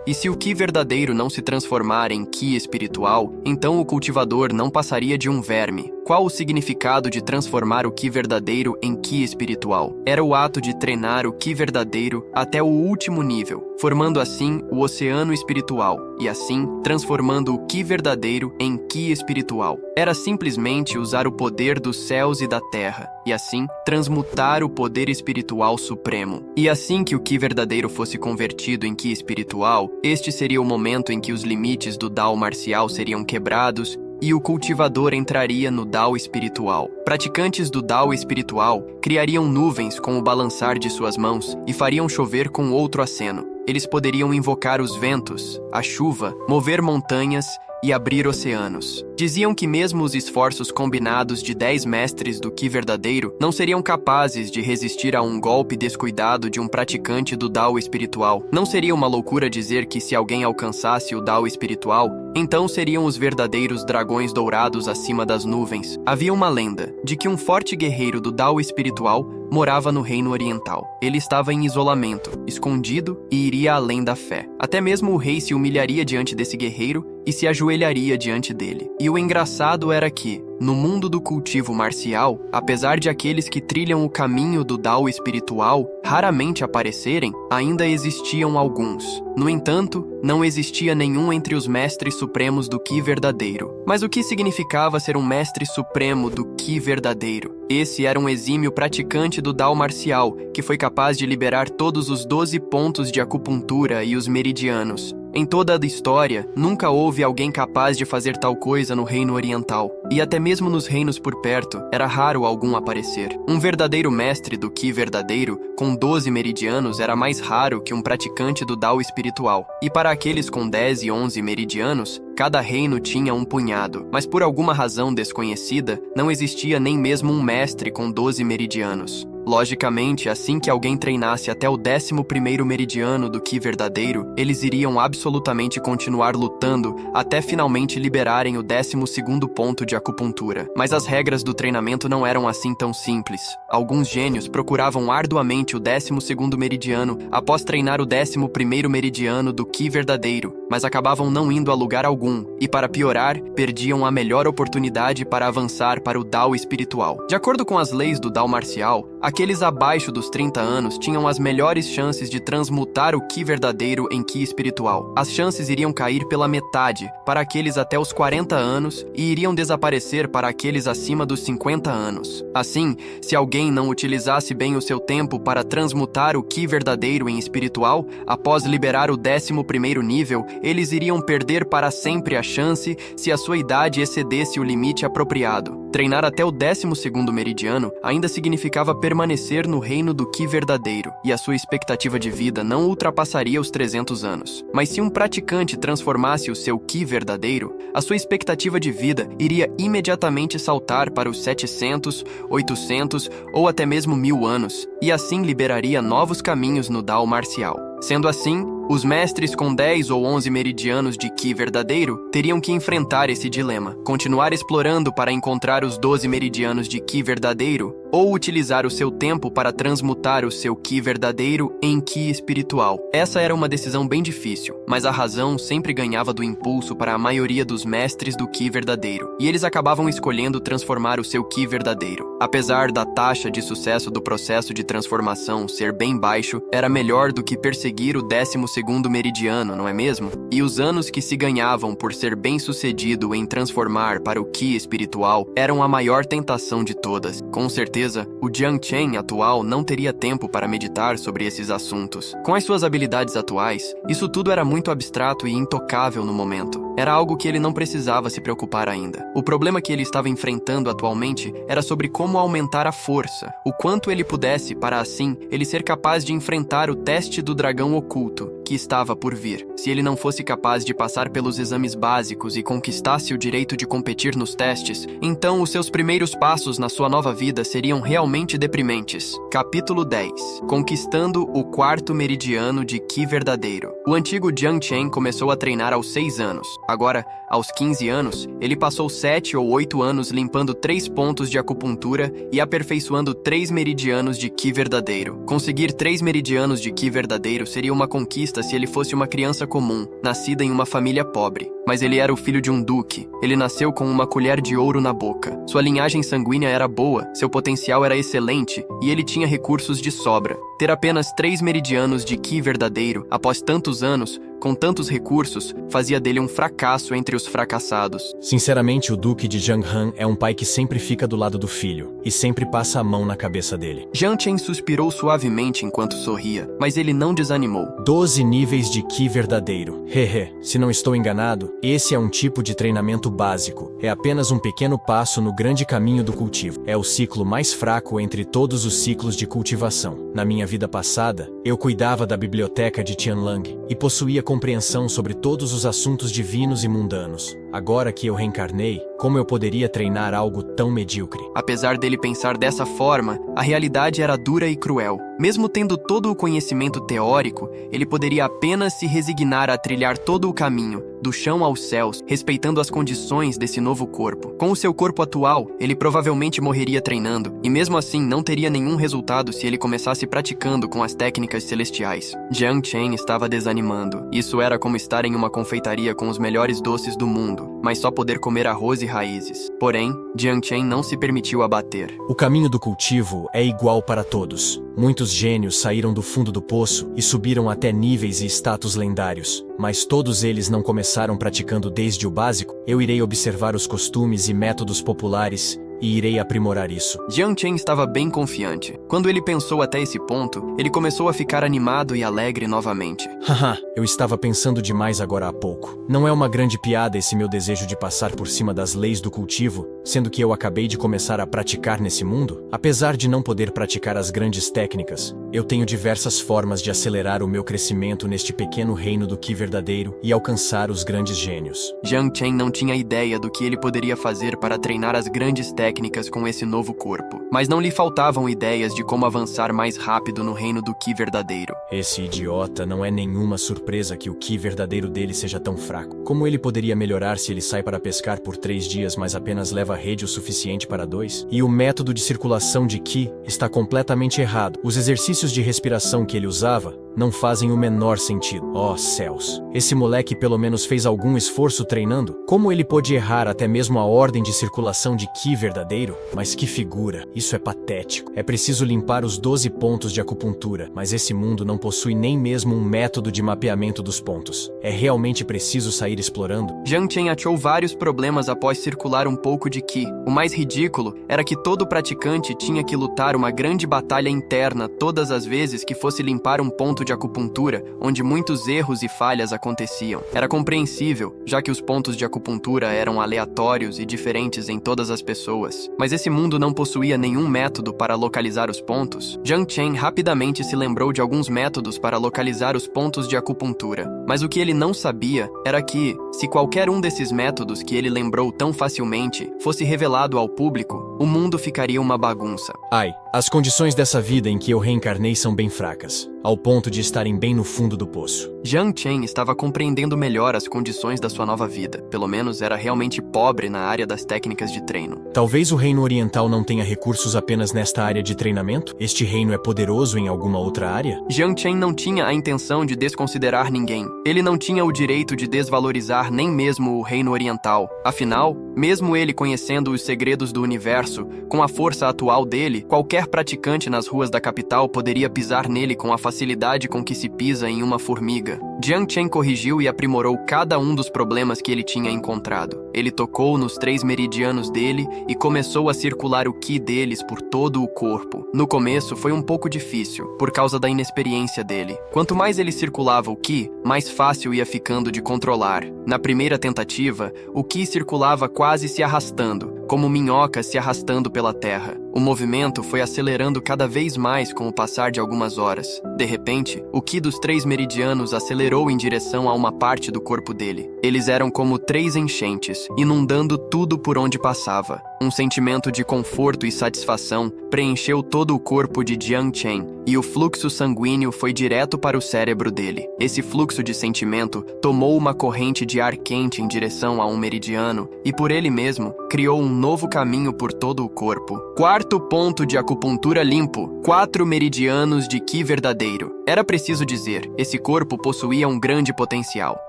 E se o Ki verdadeiro não se transformar em Ki espiritual, então o cultivador não passaria de um verme. Qual o significado de transformar o Ki verdadeiro em Ki espiritual? Era o ato de treinar o Ki verdadeiro até o último nível, formando assim o oceano espiritual, e assim transformando o Ki verdadeiro em Ki espiritual. Era simplesmente usar o poder dos céus e da terra, e assim transmutar o poder espiritual supremo. E assim que o Ki verdadeiro fosse convertido em Ki espiritual, este seria o momento em que os limites do Dao marcial seriam quebrados e o cultivador entraria no Dao espiritual. Praticantes do Dao espiritual criariam nuvens com o balançar de suas mãos e fariam chover com outro aceno. Eles poderiam invocar os ventos, a chuva, mover montanhas e abrir oceanos. Diziam que mesmo os esforços combinados de 10 mestres do Ki verdadeiro não seriam capazes de resistir a um golpe descuidado de um praticante do Dao espiritual. Não seria uma loucura dizer que se alguém alcançasse o Dao espiritual, então seriam os verdadeiros dragões dourados acima das nuvens. Havia uma lenda de que um forte guerreiro do Dao espiritual morava no reino oriental. Ele estava em isolamento, escondido e iria além da fé. Até mesmo o rei se humilharia diante desse guerreiro e se ajoelharia diante dele. E o engraçado era que, no mundo do cultivo marcial, apesar de aqueles que trilham o caminho do Dao espiritual raramente aparecerem, ainda existiam alguns. No entanto, não existia nenhum entre os mestres supremos do Ki verdadeiro. Mas o que significava ser um mestre supremo do Ki verdadeiro? Esse era um exímio praticante do Dao marcial, que foi capaz de liberar todos os 12 pontos de acupuntura e os meridianos. Em toda a história, nunca houve alguém capaz de fazer tal coisa no reino oriental. E até mesmo nos reinos por perto, era raro algum aparecer. Um verdadeiro mestre do Ki verdadeiro, com 12 meridianos, era mais raro que um praticante do Dao espiritual. E para aqueles com 10 e 11 meridianos, cada reino tinha um punhado. Mas por alguma razão desconhecida, não existia nem mesmo um mestre com 12 meridianos. Logicamente, assim que alguém treinasse até o 11º meridiano do Ki verdadeiro, eles iriam absolutamente continuar lutando até finalmente liberarem o 12º ponto de acupuntura. Mas as regras do treinamento não eram assim tão simples. Alguns gênios procuravam arduamente o 12º meridiano após treinar o 11º meridiano do Ki verdadeiro, mas acabavam não indo a lugar algum, e para piorar, perdiam a melhor oportunidade para avançar para o Dao espiritual. De acordo com as leis do Dao marcial, aqueles abaixo dos 30 anos tinham as melhores chances de transmutar o Ki verdadeiro em Ki espiritual. As chances iriam cair pela metade para aqueles até os 40 anos e iriam desaparecer para aqueles acima dos 50 anos. Assim, se alguém não utilizasse bem o seu tempo para transmutar o Ki verdadeiro em espiritual, após liberar o 11º nível, eles iriam perder para sempre a chance se a sua idade excedesse o limite apropriado. Treinar até o 12º meridiano ainda significava permanecer no reino do Ki verdadeiro, e a sua expectativa de vida não ultrapassaria os 300 anos. Mas se um praticante transformasse o seu Ki verdadeiro, a sua expectativa de vida iria imediatamente saltar para os 700, 800 ou até mesmo 1000 anos, e assim liberaria novos caminhos no Dao marcial. Sendo assim, os mestres com 10 ou 11 meridianos de Ki verdadeiro teriam que enfrentar esse dilema: continuar explorando para encontrar os 12 meridianos de Ki verdadeiro, ou utilizar o seu tempo para transmutar o seu Ki verdadeiro em Ki espiritual. Essa era uma decisão bem difícil, mas a razão sempre ganhava do impulso para a maioria dos mestres do Ki verdadeiro, e eles acabavam escolhendo transformar o seu Ki verdadeiro. Apesar da taxa de sucesso do processo de transformação ser bem baixo, era melhor do que perseguir o 12º meridiano, não é mesmo? E os anos que se ganhavam por ser bem-sucedido em transformar para o Ki espiritual eram a maior tentação de todas. Com certeza, o Jiang Chen atual não teria tempo para meditar sobre esses assuntos. Com as suas habilidades atuais, isso tudo era muito abstrato e intocável no momento. Era algo que ele não precisava se preocupar ainda. O problema que ele estava enfrentando atualmente era sobre como aumentar a força, o quanto ele pudesse para assim ele ser capaz de enfrentar o teste do dragão oculto que estava por vir. Se ele não fosse capaz de passar pelos exames básicos e conquistasse o direito de competir nos testes, então os seus primeiros passos na sua nova vida seriam realmente deprimentes. Capítulo 10. Conquistando o 4º meridiano de Ki verdadeiro. O antigo Jiang Chen começou a treinar aos 6 anos. Agora, aos 15 anos, ele passou 7 ou 8 anos limpando 3 pontos de acupuntura e aperfeiçoando 3 meridianos de Ki verdadeiro. Conseguir 3 meridianos de Ki verdadeiro seria uma conquista se ele fosse uma criança comum, nascida em uma família pobre. Mas ele era o filho de um duque. Ele nasceu com uma colher de ouro na boca. Sua linhagem sanguínea era boa, seu potencial era excelente e ele tinha recursos de sobra. Ter apenas 3 meridianos de Ki verdadeiro, após tantos anos, com tantos recursos, fazia dele um fracasso entre os fracassados. Sinceramente, o Duque de Jianghan é um pai que sempre fica do lado do filho e sempre passa a mão na cabeça dele. Jiang Chen suspirou suavemente enquanto sorria, mas ele não desanimou. 12 níveis de Ki verdadeiro. Hehe, se não estou enganado, esse é um tipo de treinamento básico. É apenas um pequeno passo no grande caminho do cultivo. É o ciclo mais fraco entre todos os ciclos de cultivação. Na minha vida passada, eu cuidava da biblioteca de Tianlang e possuía compreensão sobre todos os assuntos divinos e mundanos. Agora que eu reencarnei, como eu poderia treinar algo tão medíocre? Apesar dele pensar dessa forma, a realidade era dura e cruel. Mesmo tendo todo o conhecimento teórico, ele poderia apenas se resignar a trilhar todo o caminho, do chão aos céus, respeitando as condições desse novo corpo. Com o seu corpo atual, ele provavelmente morreria treinando, e mesmo assim não teria nenhum resultado se ele começasse praticando com as técnicas celestiais. Jiang Chen estava desanimando. Isso era como estar em uma confeitaria com os melhores doces do mundo, mas só poder comer arroz e raízes. Porém, Jiang Chen não se permitiu abater. O caminho do cultivo é igual para todos. Muitos gênios saíram do fundo do poço e subiram até níveis e status lendários, mas todos eles não começaram praticando desde o básico. Eu irei observar os costumes e métodos populares e irei aprimorar isso. Jiang Chen estava bem confiante. Quando ele pensou até esse ponto, ele começou a ficar animado e alegre novamente. Haha, eu estava pensando demais agora há pouco. Não é uma grande piada esse meu desejo de passar por cima das leis do cultivo, sendo que eu acabei de começar a praticar nesse mundo? Apesar de não poder praticar as grandes técnicas, eu tenho diversas formas de acelerar o meu crescimento neste pequeno reino do Ki verdadeiro e alcançar os grandes gênios. Jiang Chen não tinha ideia do que ele poderia fazer para treinar as grandes técnicas com esse novo corpo, mas não lhe faltavam ideias de como avançar mais rápido no reino do Ki verdadeiro. Esse idiota não é nenhuma surpresa que o Ki verdadeiro dele seja tão fraco. Como ele poderia melhorar se ele sai para pescar por 3 dias, mas apenas leva rede o suficiente para 2? E o método de circulação de Ki está completamente errado. Os exercícios de respiração que ele usava não fazem o menor sentido. Oh, céus. Esse moleque pelo menos fez algum esforço treinando? Como ele pôde errar até mesmo a ordem de circulação de Ki verdadeiro? Mas que figura. Isso é patético. É preciso limpar os 12 pontos de acupuntura, mas esse mundo não possui nem mesmo um método de mapeamento dos pontos. É realmente preciso sair explorando? Jiang Chen achou vários problemas após circular um pouco de Ki. O mais ridículo era que todo praticante tinha que lutar uma grande batalha interna todas as vezes que fosse limpar um ponto de acupuntura, onde muitos erros e falhas aconteciam. Era compreensível, já que os pontos de acupuntura eram aleatórios e diferentes em todas as pessoas. Mas esse mundo não possuía nenhum método para localizar os pontos. Jiang Chen rapidamente se lembrou de alguns métodos para localizar os pontos de acupuntura. Mas o que ele não sabia era que, se qualquer um desses métodos que ele lembrou tão facilmente fosse revelado ao público, o mundo ficaria uma bagunça. Ai, As condições dessa vida em que eu reencarnei são bem fracas, ao ponto de estarem bem no fundo do poço. Jiang Chen estava compreendendo melhor as condições da sua nova vida. Pelo menos era realmente pobre na área das técnicas de treino. Talvez o reino oriental não tenha recursos apenas nesta área de treinamento? Este reino é poderoso em alguma outra área? Jiang Chen não tinha a intenção de desconsiderar ninguém. Ele não tinha o direito de desvalorizar nem mesmo o reino oriental. Afinal, mesmo ele conhecendo os segredos do universo, com a força atual dele, qualquer praticante nas ruas da capital poderia pisar nele com a facilidade com que se pisa em uma formiga. Jiang Chen corrigiu e aprimorou cada um dos problemas que ele tinha encontrado. Ele tocou nos 3 meridianos dele e começou a circular o Qi deles por todo o corpo. No começo foi um pouco difícil, por causa da inexperiência dele. Quanto mais ele circulava o Qi, mais fácil ia ficando de controlar. Na primeira tentativa, o Qi circulava quase se arrastando, como minhocas se arrastando pela terra. O movimento foi acelerando cada vez mais com o passar de algumas horas. De repente, o Qi dos 3 meridianos acelerou em direção a uma parte do corpo dele. Eles eram como 3 enchentes, inundando tudo por onde passava. Um sentimento de conforto e satisfação preencheu todo o corpo de Jiang Chen, e o fluxo sanguíneo foi direto para o cérebro dele. Esse fluxo de sentimento tomou uma corrente de ar quente em direção a um meridiano, e por ele mesmo, criou um novo caminho por todo o corpo. 4º ponto de acupuntura limpo, 4 meridianos de Qi verdadeiro. Era preciso dizer, esse corpo possuía um grande potencial.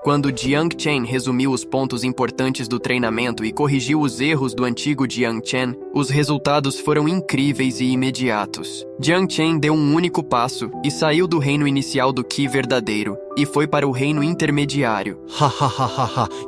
Quando Jiang Chen resumiu os pontos importantes do treinamento e corrigiu os erros do antigo Jiang Chen, os resultados foram incríveis e imediatos. Jiang Chen deu um único passo e saiu do reino inicial do Qi verdadeiro e foi para o reino intermediário.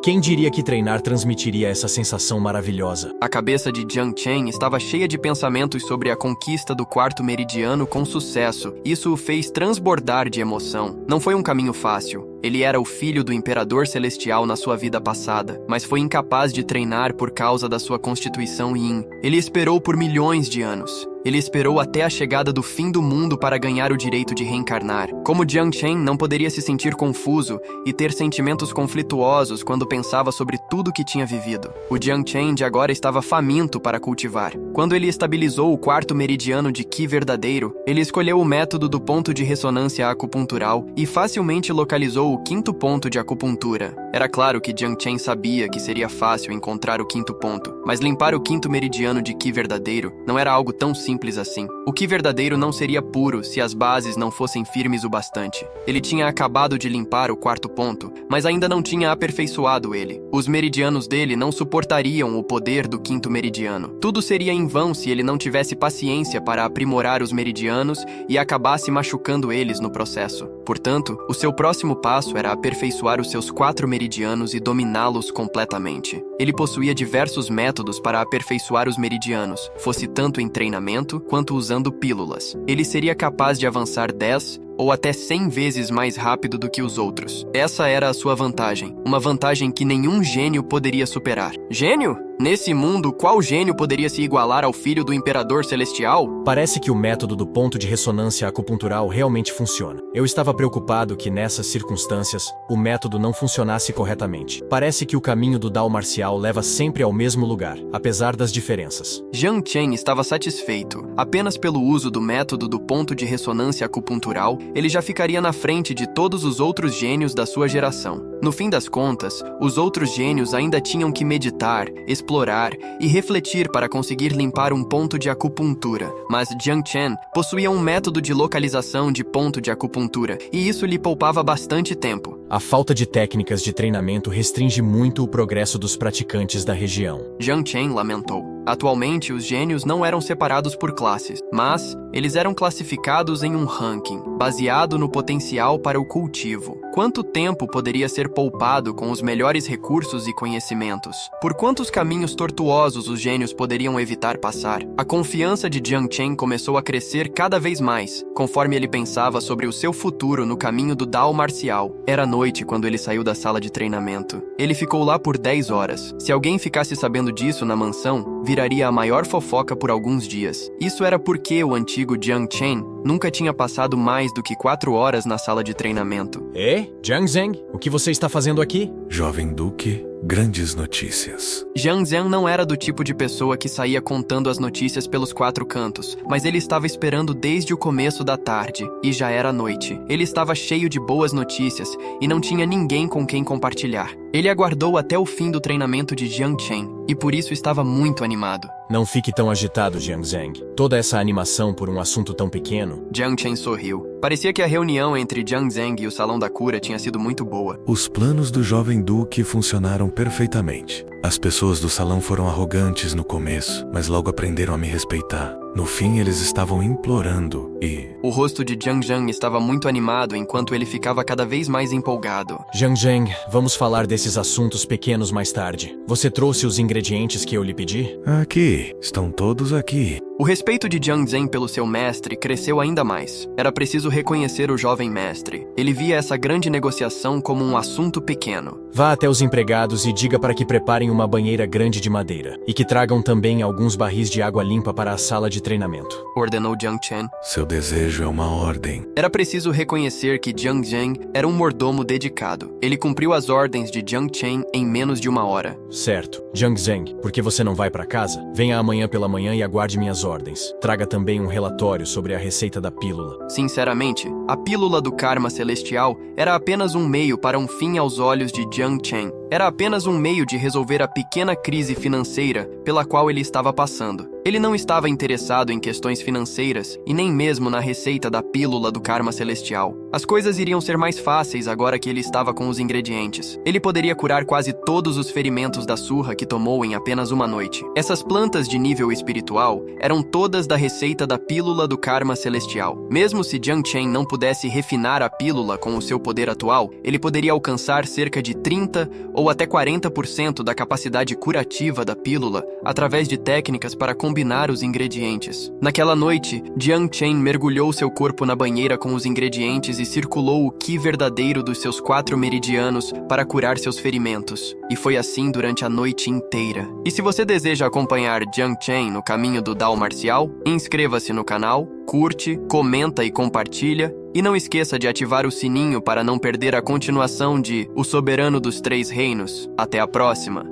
Quem diria que treinar transmitiria essa sensação maravilhosa? A cabeça de Jiang Chen estava cheia de pensamentos sobre a conquista do 4º meridiano com sucesso. Isso o fez transbordar de emoção. Não foi um caminho fácil. Ele era o filho do Imperador Celestial na sua vida passada, mas foi incapaz de treinar por causa da sua constituição Yin. Ele esperou por milhões de anos. Ele esperou até a chegada do fim do mundo para ganhar o direito de reencarnar. Como Jiang Chen não poderia se sentir confuso e ter sentimentos conflituosos quando pensava sobre tudo que tinha vivido. O Jiang Chen de agora estava faminto para cultivar. Quando ele estabilizou o 4º meridiano de Qi verdadeiro, ele escolheu o método do ponto de ressonância acupuntural e facilmente localizou o 5º ponto de acupuntura. Era claro que Jiang Chen sabia que seria fácil encontrar o 5º ponto, mas limpar o 5º meridiano de Qi verdadeiro não era algo tão simples assim. O Qi verdadeiro não seria puro se as bases não fossem firmes o bastante. Ele tinha acabado de limpar o 4º ponto, mas ainda não tinha aperfeiçoado ele. Os meridianos dele não suportariam o poder do 5º meridiano. Tudo seria em vão se ele não tivesse paciência para aprimorar os meridianos e acabasse machucando eles no processo. Portanto, o seu próximo passo era aperfeiçoar os seus 4 meridianos e dominá-los completamente. Ele possuía diversos métodos para aperfeiçoar os meridianos, fosse tanto em treinamento quanto usando pílulas. Ele seria capaz de avançar 10 ou até 100 vezes mais rápido do que os outros. Essa era a sua vantagem, uma vantagem que nenhum gênio poderia superar. Gênio? Nesse mundo, qual gênio poderia se igualar ao filho do Imperador Celestial? Parece que o método do ponto de ressonância acupuntural realmente funciona. Eu estava preocupado que, nessas circunstâncias, o método não funcionasse corretamente. Parece que o caminho do Dao marcial leva sempre ao mesmo lugar, apesar das diferenças. Jiang Chen estava satisfeito. Apenas pelo uso do método do ponto de ressonância acupuntural, ele já ficaria na frente de todos os outros gênios da sua geração. No fim das contas, os outros gênios ainda tinham que meditar, explorar e refletir para conseguir limpar um ponto de acupuntura. Mas Jiang Chen possuía um método de localização de ponto de acupuntura, e isso lhe poupava bastante tempo. A falta de técnicas de treinamento restringe muito o progresso dos praticantes da região. Jiang Chen lamentou. Atualmente, os gênios não eram separados por classes, mas eles eram classificados em um ranking, baseado no potencial para o cultivo. Quanto tempo poderia ser poupado com os melhores recursos e conhecimentos? Por quantos caminhos tortuosos os gênios poderiam evitar passar? A confiança de Jiang Chen começou a crescer cada vez mais, conforme ele pensava sobre o seu futuro no caminho do Dao marcial. Era noite quando ele saiu da sala de treinamento. Ele ficou lá por 10 horas. Se alguém ficasse sabendo disso na mansão, viraria a maior fofoca por alguns dias. Isso era porque o antigo Jiang Chen nunca tinha passado mais do que 4 horas na sala de treinamento. Jiang Zheng, o que você está fazendo aqui? Jovem Duque, grandes notícias. Jiang Zhen não era do tipo de pessoa que saía contando as notícias pelos 4 cantos, mas ele estava esperando desde o começo da tarde, e já era noite. Ele estava cheio de boas notícias e não tinha ninguém com quem compartilhar. Ele aguardou até o fim do treinamento de Jiang Chen, e por isso estava muito animado. Não fique tão agitado, Jiang Zheng. Toda essa animação por um assunto tão pequeno. Jiang Chen sorriu. Parecia que a reunião entre Jiang Zheng e o Salão da Cura tinha sido muito boa. Os planos do jovem duque funcionaram perfeitamente. As pessoas do salão foram arrogantes no começo, mas logo aprenderam a me respeitar. No fim, eles estavam implorando e... O rosto de Jiang Zheng estava muito animado enquanto ele ficava cada vez mais empolgado. Jiang Zheng, vamos falar desses assuntos pequenos mais tarde. Você trouxe os ingredientes que eu lhe pedi? Aqui, estão todos aqui. O respeito de Jiang Zheng pelo seu mestre cresceu ainda mais. Era preciso reconhecer o jovem mestre. Ele via essa grande negociação como um assunto pequeno. Vá até os empregados e diga para que preparem uma banheira grande de madeira. E que tragam também alguns barris de água limpa para a sala de treinamento. Ordenou Jiang Chen. Seu desejo é uma ordem. Era preciso reconhecer que Jiang Zheng era um mordomo dedicado. Ele cumpriu as ordens de Jiang Chen em menos de 1 hora. Certo. Jiang Zheng, por que você não vai para casa? Venha amanhã pela manhã e aguarde minhas ordens. Traga também um relatório sobre a receita da pílula. Sinceramente, a pílula do karma celestial era apenas um meio para um fim aos olhos de Jiang Chen. Era apenas um meio de resolver a pequena crise financeira pela qual ele estava passando. Ele não estava interessado em questões financeiras e nem mesmo na receita da pílula do karma celestial. As coisas iriam ser mais fáceis agora que ele estava com os ingredientes. Ele poderia curar quase todos os ferimentos da surra que tomou em apenas 1 noite. Essas plantas de nível espiritual eram todas da receita da pílula do karma celestial. Mesmo se Jiang Chen não pudesse refinar a pílula com o seu poder atual, ele poderia alcançar cerca de 30 ou até 40% da capacidade curativa da pílula através de técnicas para combinar os ingredientes. Naquela noite, Jiang Chen mergulhou seu corpo na banheira com os ingredientes e circulou o qi verdadeiro dos seus 4 meridianos para curar seus ferimentos. E foi assim durante a noite inteira. E se você deseja acompanhar Jiang Chen no caminho do Dao marcial, inscreva-se no canal, curte, comenta e compartilha. E não esqueça de ativar o sininho para não perder a continuação de O Soberano dos 3 Reinos. Até a próxima!